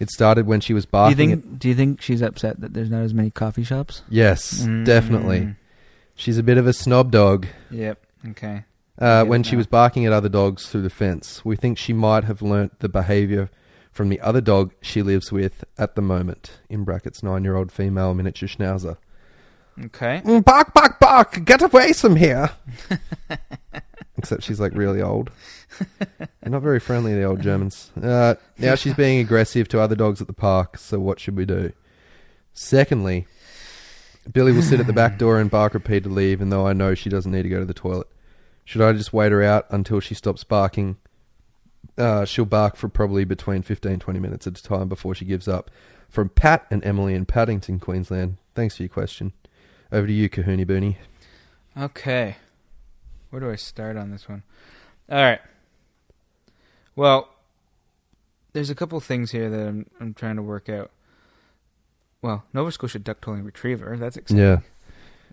It started when she was barking. Do you think she's upset that there's not as many coffee shops? Yes, definitely. She's a bit of a snob dog. Yep. Okay. When she was barking at other dogs through the fence. We think she might have learnt the behaviour from the other dog she lives with at the moment, in brackets 9-year-old female miniature schnauzer. Okay. Bark, bark, bark, get away from here. Except she's like really old. They're not very friendly, the old Germans. Now she's being aggressive to other dogs at the park, so what should we do? Secondly, Billy will sit at the back door and bark repeatedly, even though I know she doesn't need to go to the toilet. Should I just wait her out until she stops barking? She'll bark for probably between 15-20 minutes at a time before she gives up. From Pat and Emily in Paddington, Queensland. Thanks for your question. Over to you, Kahuni Booney. Okay. Where do I start on this one? All right. Well, there's a couple things here that I'm trying to work out. Well, Nova Scotia duck-tolling retriever. That's exciting. Yeah.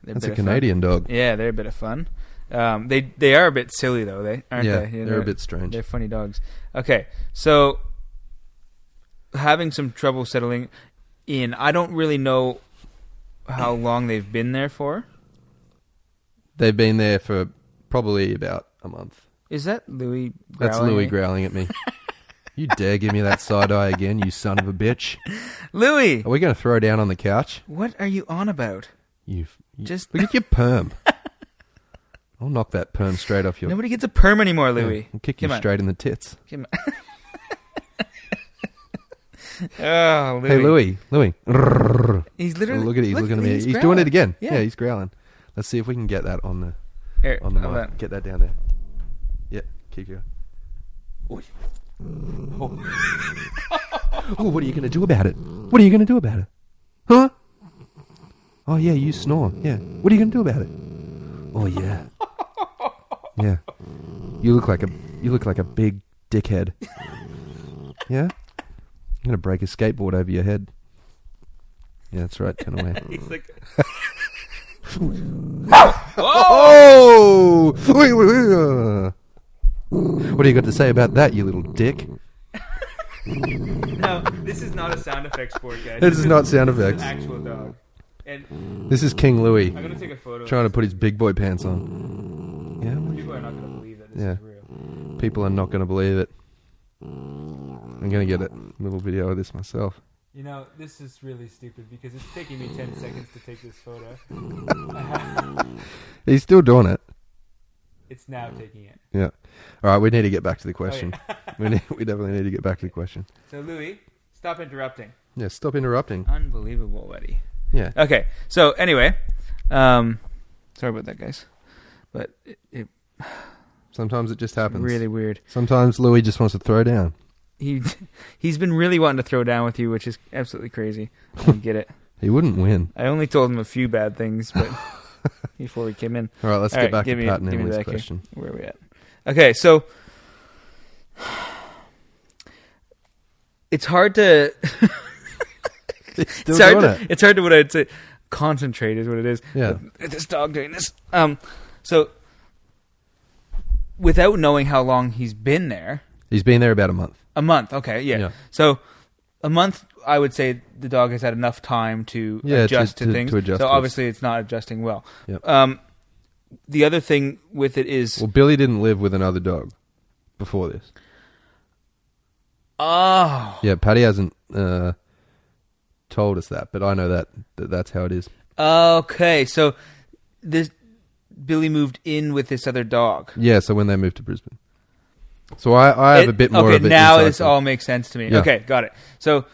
They're That's bit a of fun. Canadian dog. Yeah, they're a bit of fun. They are a bit silly though, aren't Yeah, they? they're a bit strange. They're funny dogs. Okay, so having some trouble settling in. I don't really know how long they've been there for. They've been there for probably about a month. Is that Louis growling? That's Louis growling at me. You dare give me that side eye again, you son of a bitch. Louis! Are we going to throw down on the couch? What are you on about? You Just look at your perm. I'll knock that perm straight off your... Nobody gets a perm anymore, Louis. Yeah, I'll kick you Come on. straight in the tits. Come on. Oh, Louis. Hey, Louis. He's literally... Look at it. He's looking at me. He's doing growling. it again. Yeah. Yeah, he's growling. Let's see if we can get that on the Here, on the hold mic. on. Get that down there. Yeah, keep going. Oh, what are you going to do about it? What are you going to do about it? Huh? Oh, yeah, you snore. Yeah. What are you going to do about it? Oh, yeah. Yeah. You look like a big dickhead. Yeah? I'm going to break a skateboard over your head. Yeah, that's right. Turn away. He's like... Oh! What do you got to say about that, you little dick? No, this is not a sound effects board, guys. This is not sound This is effects. an actual dog. And This is King Louis I'm going to take a photo. trying to put his big boy pants on. Yeah? People are not going to believe that this Yeah. is real. People are not going to believe it. I'm going to get a little video of this myself. You know, this is really stupid because it's taking me 10 seconds to take this photo. He's still doing it. It's now taking it. Yeah. All right, we need to get back to the question. Okay. we definitely need to get back to the question. So, Louis, stop interrupting. Yeah, stop interrupting. Unbelievable, buddy. Yeah. Okay, so anyway, sorry about that, guys. But it Sometimes it just happens. really weird. Sometimes Louis just wants to throw down. He's been really wanting to throw down with you, which is absolutely crazy. I get it. He wouldn't win. I only told him a few bad things, but before we came in. All right, let's get back to Pat and Emily's question. Here. Where are we at? Okay, so it's hard to. It's hard to what I'd say. Concentrate is what it is. Yeah. This dog doing this. So without knowing how long he's been there. He's been there about a month. A month, okay, yeah. So a month, I would say the dog has had enough time to adjust to things. To adjust so obviously it's not adjusting well. Yep. The other thing with it is... Well, Billy didn't live with another dog before this. Oh. Yeah, Patty hasn't told us that, but I know that's how it is. Okay, so Billy moved in with this other dog. Yeah, so when they moved to Brisbane. So I have a bit more of it. Okay, now this all makes sense to me. Yeah. Okay, got it. So,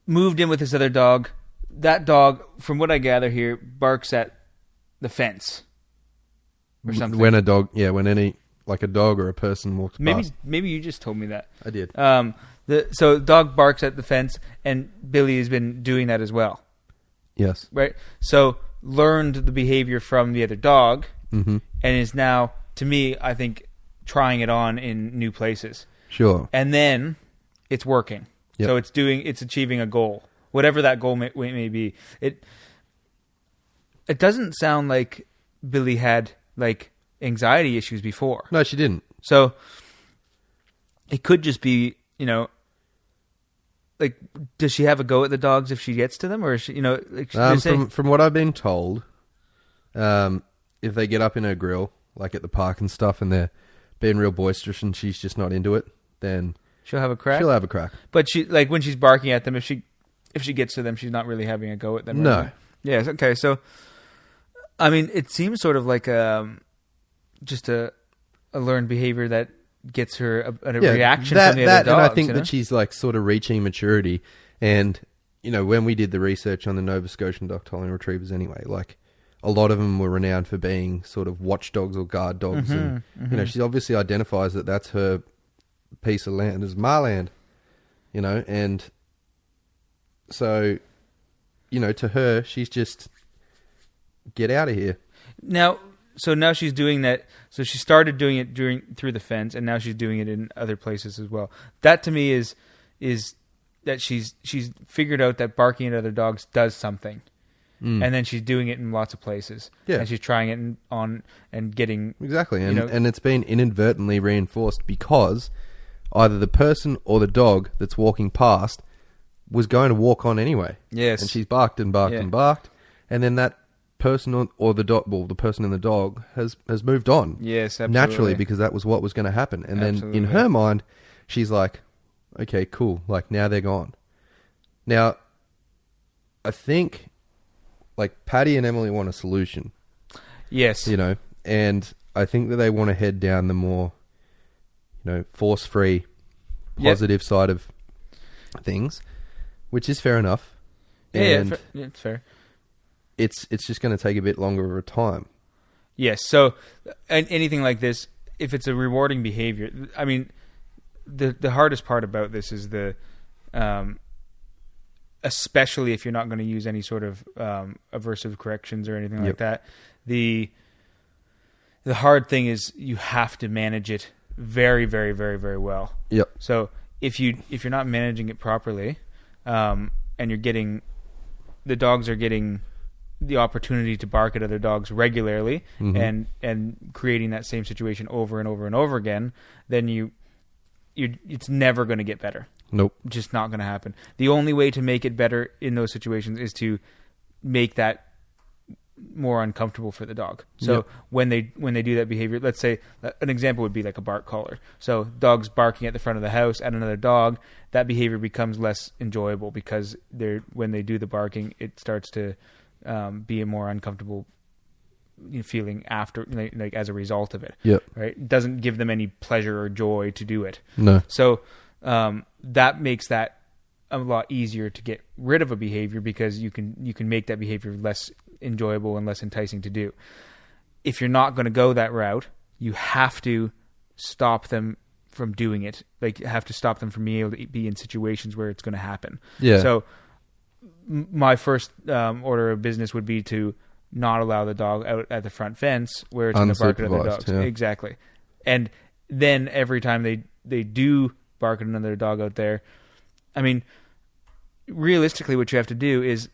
moved in with this other dog. That dog, from what I gather here, barks at the fence or something. When a dog, when any, like a dog or a person walks past. Maybe you just told me that. I did. So dog barks at the fence, and Billy has been doing that as well. Yes. Right? So, learned the behavior from the other dog, and is now, to me, I think, trying it on in new places. Sure. And then it's working. Yep. So it's achieving a goal. Whatever that goal may be. It doesn't sound like Billy had like anxiety issues before. No, she didn't. So it could just be, like, does she have a go at the dogs if she gets to them, or is she, like from what I've been told, if they get up in her grill, like at the park and stuff, and they're being real boisterous and she's just not into it, then she'll have a crack. She'll have a crack. But she, like, when she's barking at them, if she gets to them, she's not really having a go at them. No. Right? Yes. Okay. So, I mean, it seems sort of like just a learned behavior that gets her a reaction from the other dogs. And I think that she's like sort of reaching maturity. And when we did the research on the Nova Scotian Doctolling Retrievers, anyway, like, a lot of them were renowned for being sort of watchdogs or guard dogs. And, she obviously identifies that that's her piece of land as Marland, and so, to her, she's just, get out of here. Now she's doing that. So she started doing it through the fence, and now she's doing it in other places as well. That to me is that she's figured out that barking at other dogs does something. And then she's doing it in lots of places. Yeah. And she's trying it on and getting... Exactly. And it's been inadvertently reinforced because either the person or the dog that's walking past was going to walk on anyway. Yes. And she's barked and barked and barked. And then that person or the dog, the person and the dog has moved on. Yes, absolutely. Naturally, because that was what was going to happen. And then in her mind, she's like, okay, cool. Like, now they're gone. Now, I think... like, Patty and Emily want a solution. Yes. And I think that they want to head down the more, force-free, positive side of things, which is fair enough. And it's fair. It's just going to take a bit longer of a time. Yes. So, anything like this, if it's a rewarding behavior, I mean, the hardest part about this is especially if you're not going to use any sort of aversive corrections or anything like that. The hard thing is you have to manage it very, very, very, very well. Yep. So if you're not managing it properly, and the dogs are getting the opportunity to bark at other dogs regularly, and creating that same situation over and over and over again, then it's never going to get better. Nope. Just not going to happen. The only way to make it better in those situations is to make that more uncomfortable for the dog. So Yep. when they do that behavior, let's say an example would be like a bark collar. So dogs barking at the front of the house at another dog, that behavior becomes less enjoyable because when they do the barking, it starts to be a more uncomfortable feeling after, like as a result of it. Yep. Right? It doesn't give them any pleasure or joy to do it. No. So that makes that a lot easier to get rid of a behavior because you can make that behavior less enjoyable and less enticing to do. If you're not going to go that route, you have to stop them from doing it. Like, you have to stop them from being able to be in situations where it's going to happen. Yeah. So my first order of business would be to not allow the dog out at the front fence where it's going to bark at other dogs. Yeah. Exactly. And then every time they do bark at another dog out there, I mean, realistically what you have to do is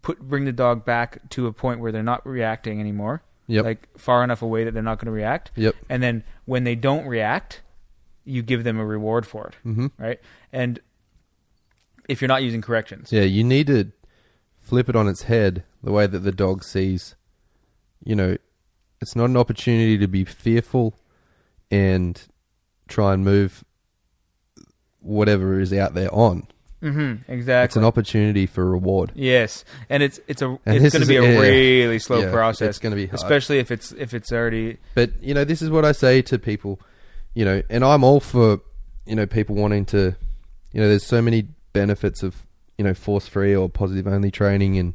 bring the dog back to a point where they're not reacting anymore. Yep. Like far enough away that they're not going to react. Yep. And then when they don't react, you give them a reward for it. Mm-hmm. Right? And if you're not using corrections. Yeah, you need to flip it on its head the way that the dog sees. It's not an opportunity to be fearful and try and move whatever is out there on. Mm-hmm, exactly. It's an opportunity for reward. Yes, and it's going this to is- be a yeah. really slow Yeah, process. it's gonna be hard. especially if it's already. But this is what I say to people, and I'm all for people wanting to, there's so many benefits of force free or positive only training, and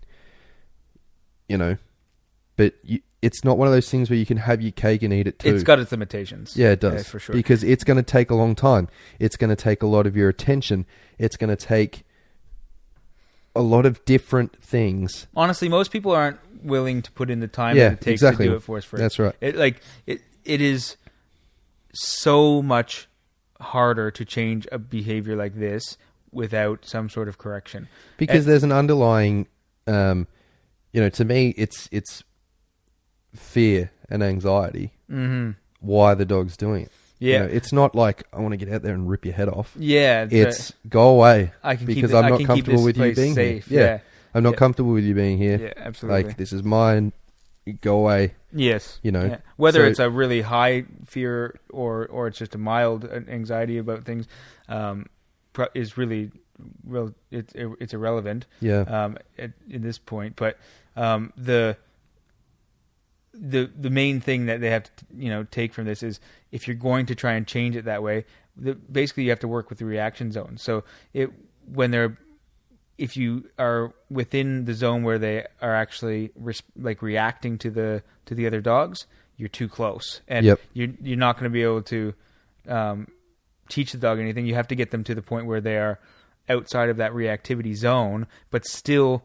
but it's not one of those things where you can have your cake and eat it too. It's got its limitations. Yeah, it does. for sure. Because it's going to take a long time. It's going to take a lot of your attention. It's going to take a lot of different things. Honestly, most people aren't willing to put in the time Yeah, that it takes exactly. to do it force free. That's right. It is so much harder to change a behavior like this without some sort of correction. Because there's an underlying, to me, it's fear and anxiety. Mm-hmm. Why the dog's doing it. Yeah. It's not like I want to get out there and rip your head off. Yeah, It's go away. I can because keep I'm I not can keep comfortable this with you place being safe. here. Yeah. I'm not Yeah. comfortable with you being here. Yeah, absolutely. Like, this is mine. You go away. Yes. You know. Yeah. Whether So- it's a really high fear or it's just a mild anxiety about things, is really it's irrelevant. Yeah. In this point, but the main thing that they have to take from this is, if you're going to try and change it that way, basically you have to work with the reaction zone. So if you are within the zone where they are actually reacting to the other dogs, you're too close, and Yep. you're not going to be able to teach the dog anything. You have to get them to the point where they are outside of that reactivity zone, but still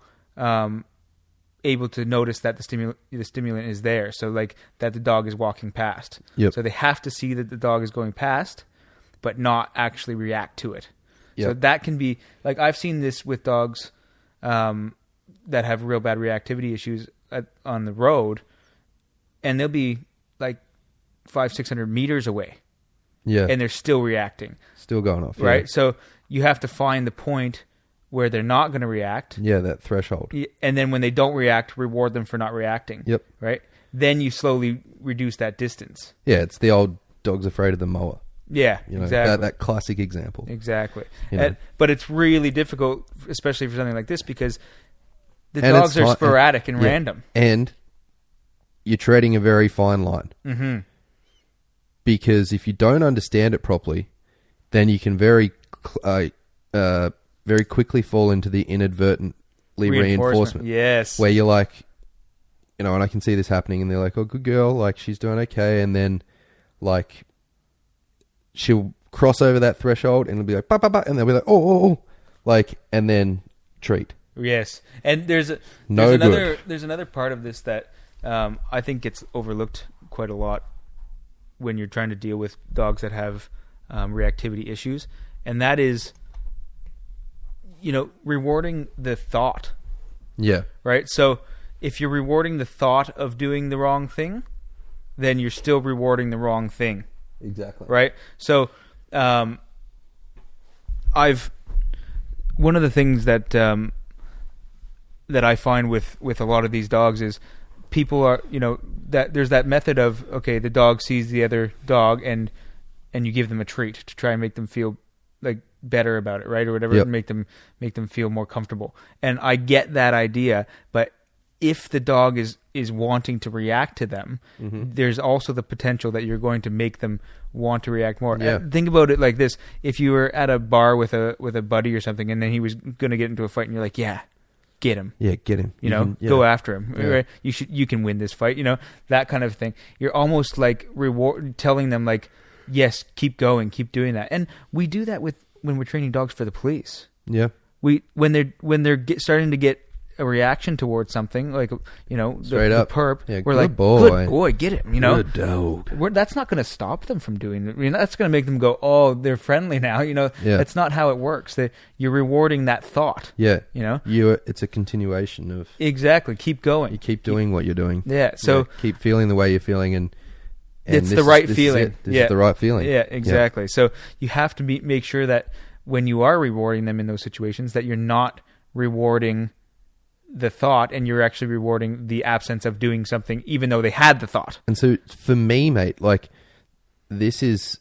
able to notice that the stimulant is there. So that the dog is walking past. Yep. So they have to see that the dog is going past, but not actually react to it. Yep. So that can be I've seen this with dogs that have real bad reactivity issues on the road, and they'll be 500-600 meters away. Yeah. And they're still reacting. Still going off. Right? Yeah. So you have to find the point where they're not going to react. Yeah, that threshold. And then when they don't react, reward them for not reacting. Yep. Right? Then you slowly reduce that distance. Yeah, it's the old dog's afraid of the mower. Yeah, exactly. That classic example. Exactly. You know. But it's really difficult, especially for something like this, because the And dogs it's are not- sporadic and yeah. random. And you're treading a very fine line. Mm-hmm. Because if you don't understand it properly, then you can very quickly fall into the inadvertently reinforcement. Yes. Where you're like, and I can see this happening, and they're like, oh, good girl, she's doing okay. And then, she'll cross over that threshold, and it'll be like, bah, bah, bah, and they'll be like, oh, and then treat. Yes, and there's another part of this that I think gets overlooked quite a lot when you're trying to deal with dogs that have reactivity issues, and that is, rewarding the thought. Yeah. Right? So if you're rewarding the thought of doing the wrong thing, then you're still rewarding the wrong thing. Exactly. Right? So one of the things that I find with a lot of these dogs is people are, that there's that method of, okay, the dog sees the other dog and you give them a treat to try and make them feel like better about it, right? Or whatever, Yep. make them feel more comfortable. And I get that idea, but if the dog is wanting to react to them, there's also the potential that you're going to make them want to react more. Yeah. Think about it like this. If you were at a bar with a buddy or something, and then he was going to get into a fight, and you're like, yeah, get him. Yeah, get him. Go after him. Yeah. Right? You can win this fight. That kind of thing. You're almost like telling them like, yes, keep going, keep doing that. And we do that when we're training dogs for the police. Yeah. When they're starting to get a reaction towards something, like Straight the up. perp, Yeah, we're good like, boy. good boy, get him. Good dog. That's not going to stop them from doing it. That's going to make them go, oh, they're friendly now. Yeah. That's not how it works. You're rewarding that thought. Yeah. You It's a continuation of... exactly. Keep going. You keep doing what you're doing. Yeah. So keep feeling the way you're feeling, and it's this the right is feeling. it. This is the right feeling. Yeah, exactly. So you have to make sure that when you are rewarding them in those situations, that you're not rewarding the thought, and you're actually rewarding the absence of doing something, even though they had the thought. And so for me, mate, like, this is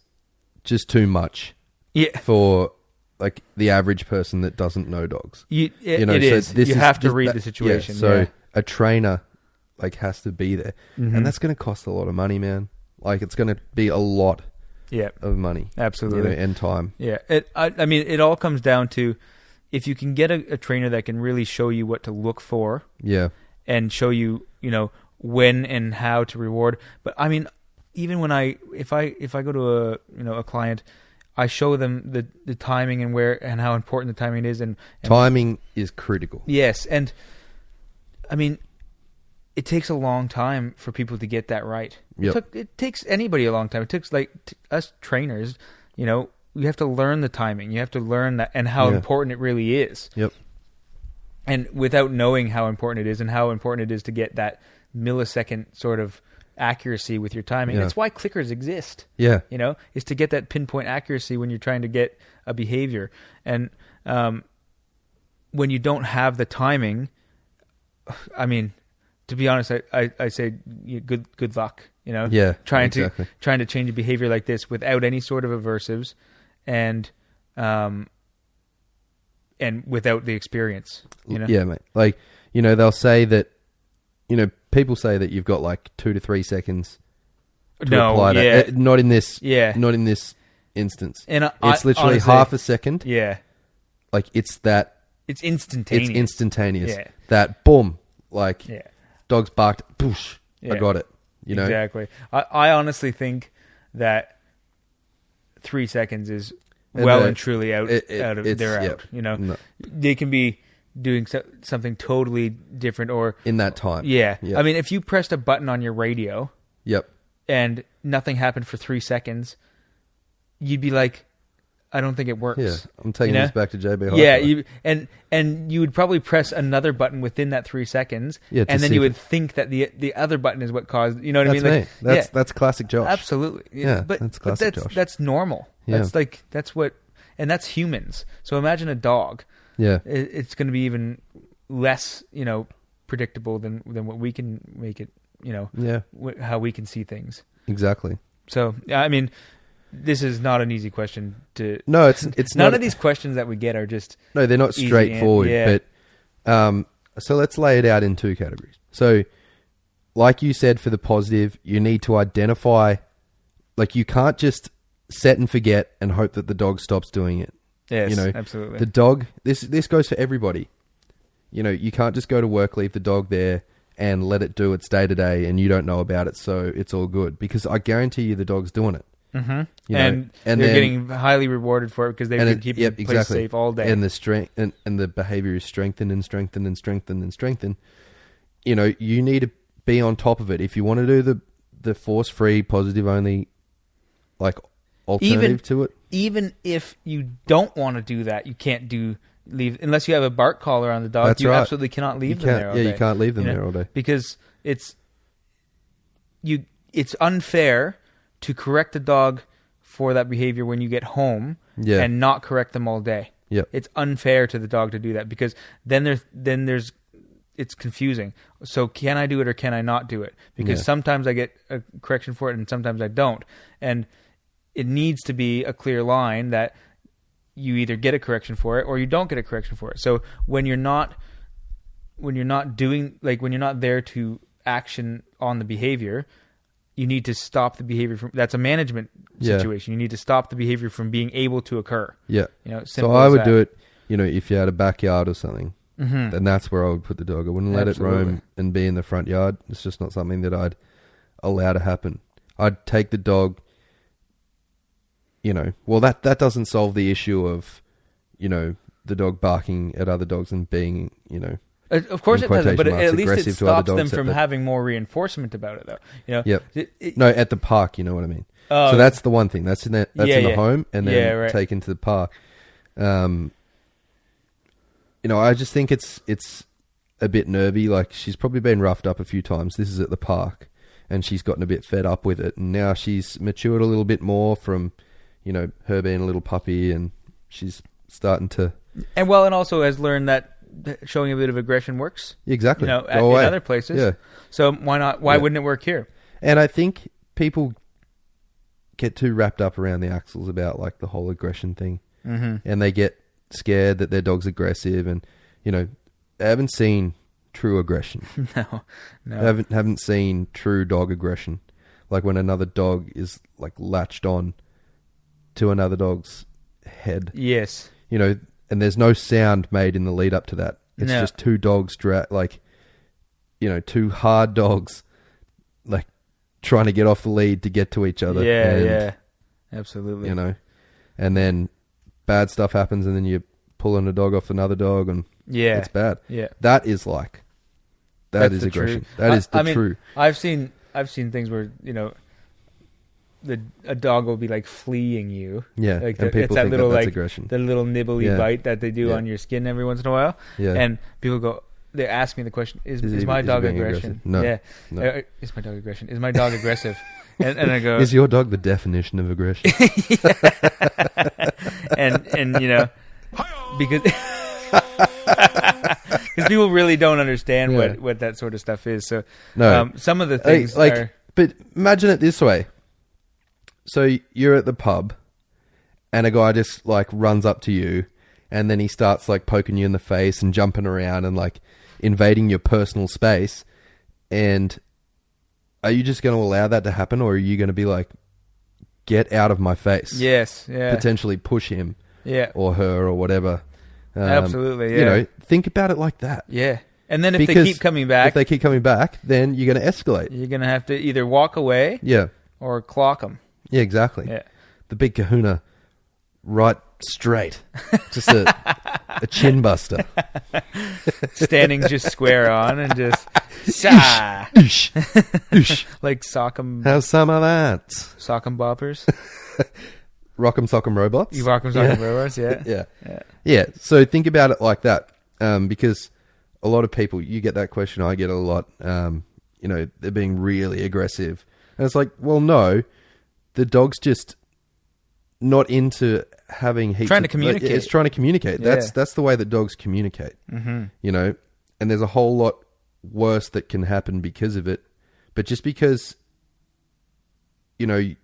just too much for like the average person that doesn't know dogs. It is. You have to read the situation. So a trainer like has to be there, and that's going to cost a lot of money, man. Like, it's going to be a lot of money. Absolutely. And time. Yeah. I mean, it all comes down to, if you can get a trainer that can really show you what to look for, and show you, when and how to reward. But I mean, even when if I go to a client, I show them the timing and where and how important the timing is, and timing is critical. Yes, and I mean, it takes a long time for people to get that right. Yep. It takes anybody a long time. It takes us trainers, you have to learn the timing. You have to learn that and how important it really is. Yep. And without knowing how important it is and how important it is to get that millisecond sort of accuracy with your timing. That's why clickers exist. Yeah. Is to get that pinpoint accuracy when you're trying to get a behavior. And when you don't have the timing, I mean, to be honest, I say good luck. Trying to change a behavior like this without any sort of aversives, and without the experience. Yeah, mate. Like, they'll say that, people say that you've got like 2 to 3 seconds to apply that. Not in this. Yeah. Not in this instance. And it's literally honestly, half a second. Yeah. Like, it's instantaneous. It's instantaneous. Yeah. That boom, like dogs barked, boosh, I got it. Exactly. I honestly think that 3 seconds is and truly out. They're out. No. They can be doing something totally different, or in that time. Yeah. Yep. I mean, if you pressed a button on your radio, and nothing happened for 3 seconds, you'd be like, I don't think it works. Yeah, I'm taking this back to JB High. Yeah, and you would probably press another button within that 3 seconds, and then you would think that the other button is what caused. You know what I mean? Like, that's classic Josh. Absolutely. Yeah, that's classic Josh. That's normal. Yeah. That's humans. So imagine a dog. Yeah, it's going to be even less, predictable than what we can make it. How we can see things. Exactly. So I mean, this is not an easy question to. No, it's none of these questions that we get are just. No, they're not straightforward. But so let's lay it out in 2 categories. So, like you said, for the positive, you need to identify. Like, you can't just set and forget and hope that the dog stops doing it. Yes, absolutely. The dog. This goes for everybody. You can't just go to work, leave the dog there, and let it do its day to day, and you don't know about it, so it's all good. Because I guarantee you, the dog's doing it. Mm-hmm. And they're getting highly rewarded for it because they can keep the place safe all day. And the strength and the behavior is strengthened and strengthened and strengthened and strengthened. You need to be on top of it if you want to do the force free, positive only, like, alternative to it. Even if you don't want to do that, you can't leave unless you have a bark collar on the dog. That's you right. absolutely cannot leave them there all day. You can't leave them there all day because it's unfair to correct the dog for that behavior when you get home and not correct them all day. Yep. It's unfair to the dog to do that because then there's it's confusing. So can I do it or can I not do it? Because sometimes I get a correction for it and sometimes I don't. And it needs to be a clear line that you either get a correction for it or you don't get a correction for it. So when you're not doing, like when you're not there to action on the behavior, you need to stop the behavior from, that's a management situation. You need to stop the behavior from being able to occur. Yeah. You know, so I would do it, if you had a backyard or something, then that's where I would put the dog. I wouldn't let it roam and be in the front yard. It's just not something that I'd allow to happen. I'd take the dog, well, that doesn't solve the issue of, the dog barking at other dogs and being, of course it doesn't, but at least it stops them dogs from having more reinforcement about it, though. No, at the park, you know what I mean. Oh, so that's the one thing. That's in the home, and then taken to the park. I just think it's a bit nervy. Like, she's probably been roughed up a few times. This is at the park, and she's gotten a bit fed up with it, and now she's matured a little bit more from, her being a little puppy, and she's starting to, and also has learned that showing a bit of aggression works. Exactly. In other places. Yeah. So why not? Why wouldn't it work here? And I think people get too wrapped up around the axles about like the whole aggression thing, and they get scared that their dog's aggressive, and they haven't seen true aggression. No. Haven't seen true dog aggression, like when another dog is like latched on to another dog's head. Yes. And there's no sound made in the lead up to that. It's just two dogs, two hard dogs, like trying to get off the lead to get to each other. Yeah, absolutely. And then bad stuff happens, and then you're pulling a dog off another dog, and it's bad. Yeah, that is is aggression. That is the true. I've seen things where a dog will be like fleeing you. Yeah, like and people it's that think little that's like aggression. The little nibbly bite that they do on your skin every once in a while. Yeah, and people go. They ask me the question: Is my dog aggression? No. Yeah. No. Is my dog aggression? Is my dog aggressive? and I go, is your dog the definition of aggression? and because people really don't understand what that sort of stuff is. So some of the things are. But imagine it this way. So you're at the pub, and a guy just like runs up to you, and then he starts like poking you in the face and jumping around and like invading your personal space. And are you just going to allow that to happen, or are you going to be like, get out of my face? Yes, yeah. Potentially push him, or her, or whatever. Absolutely, yeah. Think about it like that. Yeah. And then if they keep coming back, then you're going to escalate. You're going to have to either walk away, or clock them. Yeah, exactly. Yeah. The big Kahuna, right straight, just a chin buster, standing just square on and just like sock 'em. Have some of that. Sock 'em boppers. Rock'em sock'em robots. You rock'em sock'em robots, yeah. Yeah. So think about it like that, because a lot of people, you get that question, I get it a lot, they're being really aggressive. And it's like, well, no, the dog's just not into having heaps trying to communicate. It's trying to communicate. Yeah. That's the way that dogs communicate, and there's a whole lot worse that can happen because of it. But just because, you're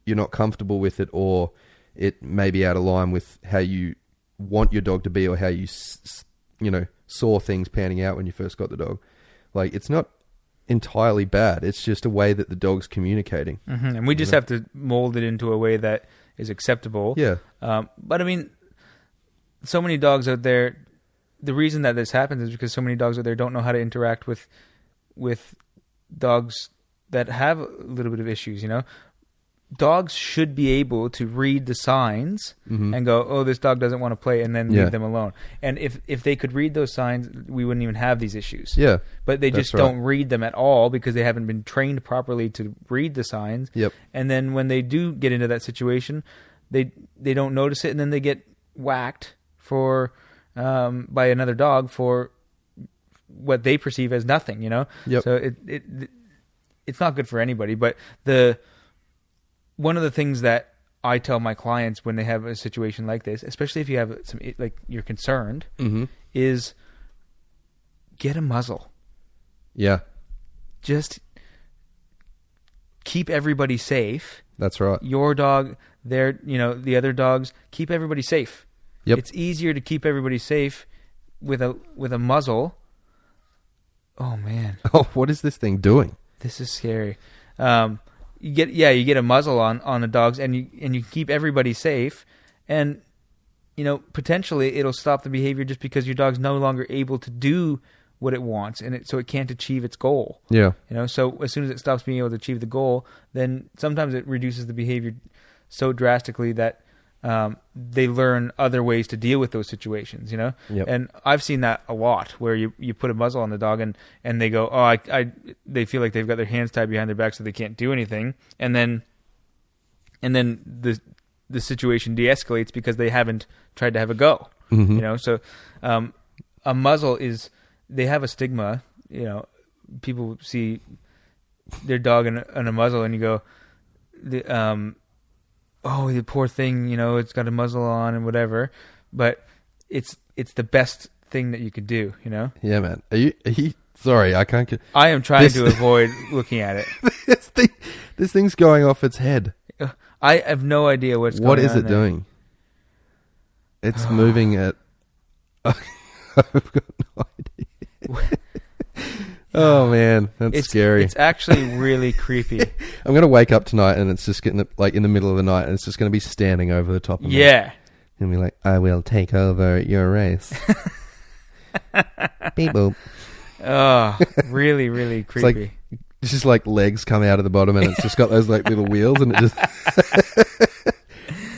not comfortable with it, or it may be out of line with how you want your dog to be, or how you, saw things panning out when you first got the dog. Like, it's not entirely bad. It's just a way that the dog's communicating. And we just have to mold it into a way that is acceptable. Yeah. But I mean, so many dogs out there, the reason that this happens is because so many dogs out there don't know how to interact with dogs that have a little bit of issues, Dogs should be able to read the signs and go, oh, this dog doesn't want to play, and then leave them alone. And if they could read those signs, we wouldn't even have these issues. Yeah. But they just don't read them at all because they haven't been trained properly to read the signs. Yep. And then when they do get into that situation, they don't notice it, and then they get whacked by another dog for what they perceive as nothing, Yep. So it's not good for anybody. But one of the things that I tell my clients when they have a situation like this, especially if you have you're concerned, is get a muzzle. Yeah, Just keep everybody safe. that's right. Your dog, the other dogs, keep everybody safe. Yep. It's easier to keep everybody safe with a muzzle. Oh man, Oh, what is this thing doing? this is scary. You get a muzzle on the dogs, and you keep everybody safe, and potentially it'll stop the behavior just because your dog's no longer able to do what it wants, and so it can't achieve its goal. Yeah. So as soon as it stops being able to achieve the goal, then sometimes it reduces the behavior so drastically that they learn other ways to deal with those situations. Yep. And I've seen that a lot, where you put a muzzle on the dog and they go, they feel like they've got their hands tied behind their back so they can't do anything, and then the situation de-escalates because they haven't tried to have a go. Mm-hmm. So a muzzle is, they have a stigma. People see their dog in a muzzle, and you go, the poor thing, it's got a muzzle on and whatever. But it's the best thing that you could do, Yeah, man. Are you sorry, I can't get... I am trying to avoid looking at it. This thing's going off its head. I have no idea what's going on. What is it there. doing? It's moving at... I've got no idea. Oh, man. That's scary. It's actually really creepy. I'm going to wake up tonight and it's just getting like in the middle of the night and it's just going to be standing over the top of me. Yeah. And be like, I will take over your race. Beep boop. Oh, really, really creepy. It's just like legs come out of the bottom and it's just got those like little wheels and it just...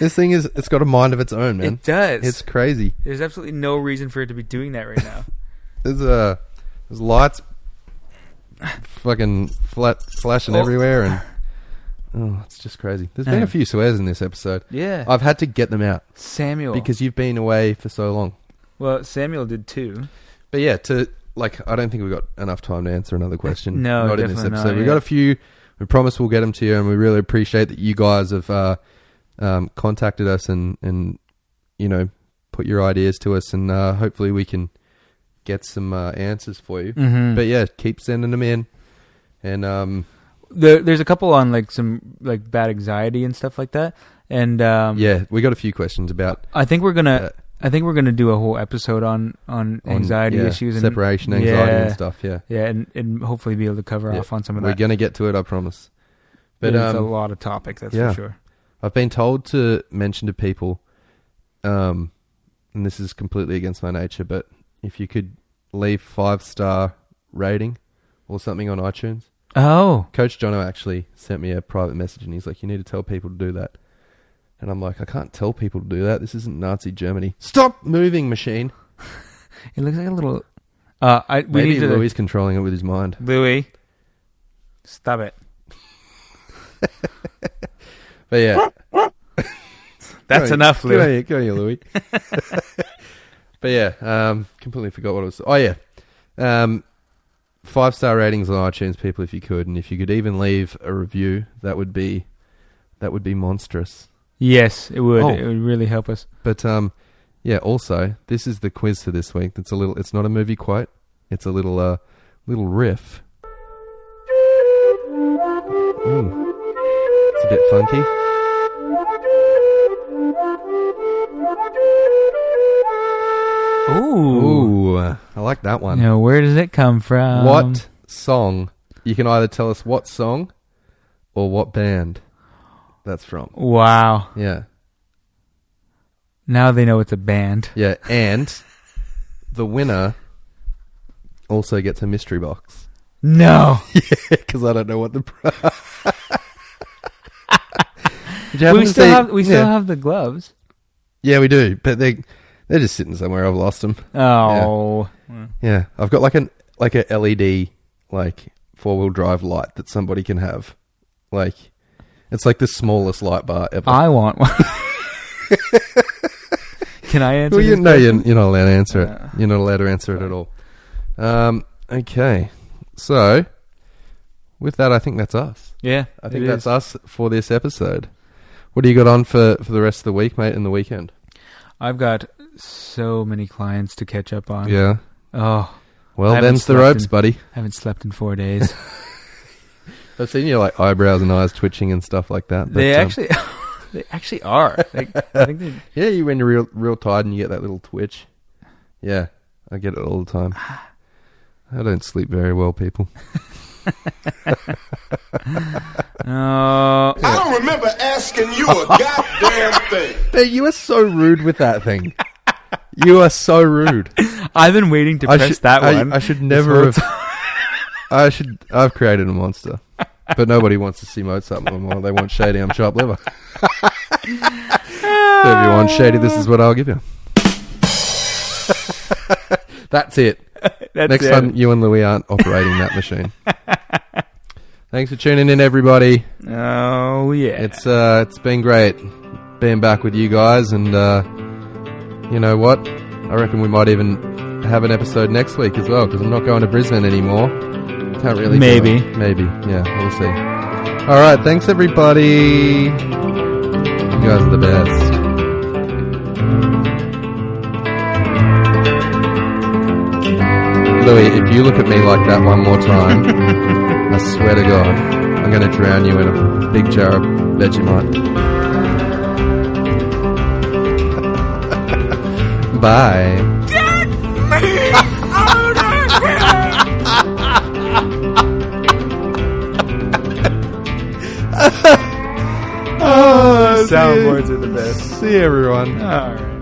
This thing it's got a mind of its own, man. It does. It's crazy. There's absolutely no reason for it to be doing that right now. There's lights fucking flashing everywhere and it's just crazy. There's been a few swears in this episode. Yeah. I've had to get them out Samuel. because you've been away for so long. Well, Samuel did too. But yeah, I don't think we've got enough time to answer another question. No, not in this definitely episode. not, We've got a few. We promise we'll get them to you, and we really appreciate that you guys have contacted us and put your ideas to us, and hopefully we can get some answers for you. Mm-hmm. But yeah, keep sending them in, and there's a couple on like some like bad anxiety and stuff like that, and yeah, we got a few questions about. I think we're gonna do a whole episode on anxiety issues and separation anxiety and stuff. Yeah, yeah, and hopefully be able to cover off on some of that. We're gonna get to it, I promise. But it's a lot of topics, that's for sure. I've been told to mention to people, and this is completely against my nature, but if you could leave 5-star rating or something on iTunes. Oh. Coach Jono actually sent me a private message and he's like, you need to tell people to do that. And I'm like, I can't tell people to do that. This isn't Nazi Germany. Stop moving, machine. It looks like a little... Maybe Louis controlling it with his mind. Louis, stop it. But yeah. That's enough, Louis. Go here, Louis. But yeah, completely forgot what it was. Oh yeah. 5-star ratings on iTunes, people, if you could. And if you could even leave a review, that would be monstrous. Yes, it would. Oh. It would really help us. But yeah, also, this is the quiz for this week. It's not a movie quote. It's a little riff. Ooh. It's a bit funky. Ooh. I like that one. Now, where does it come from? What song? You can either tell us what song or what band that's from. Wow. Yeah. Now they know it's a band. Yeah, and the winner also gets a mystery box. No. Yeah, because I don't know what the... We still have the gloves. Yeah, we do, but they're just sitting somewhere. I've lost them. Oh. Yeah, I've got like a LED like 4-wheel drive light that somebody can have. Like, it's like the smallest light bar ever. I want one. Can I answer? Well, this you're not allowed to answer it. You're not allowed to answer it at all. Okay, so with that, I think that's us. Yeah, I think that's us for this episode. What do you got on for the rest of the week, mate, and the weekend? I've got so many clients to catch up on. Yeah. Oh. Well, I haven't them's the slept ropes, in- buddy. I haven't slept in 4 days. I've seen your like eyebrows and eyes twitching and stuff like that. But, They actually, they actually are. Like, I think they. yeah, you when you're real tired and you get that little twitch. Yeah, I get it all the time. I don't sleep very well, people. I don't remember asking you a goddamn thing. But you are so rude with that thing. You are so rude. I've been waiting to press that one. I should never have. I've created a monster, but nobody wants to see Mozart no more. They want Shady. I'm chopped liver. So if you want Shady, this is what I'll give you. That's it. Next time you and Louis aren't operating that machine. Thanks for tuning in, everybody. Oh yeah, It's been great being back with you guys, and you know what? I reckon we might even have an episode next week as well, because I'm not going to Brisbane anymore. Can't really. Maybe. Yeah, we'll see. All right, thanks everybody. You guys are the best. Louis, if you look at me like that one more time, I swear to God, I'm going to drown you in a big jar of Vegemite. Bye. Get me out of here! Oh, soundboards are the best. See you, everyone. All right.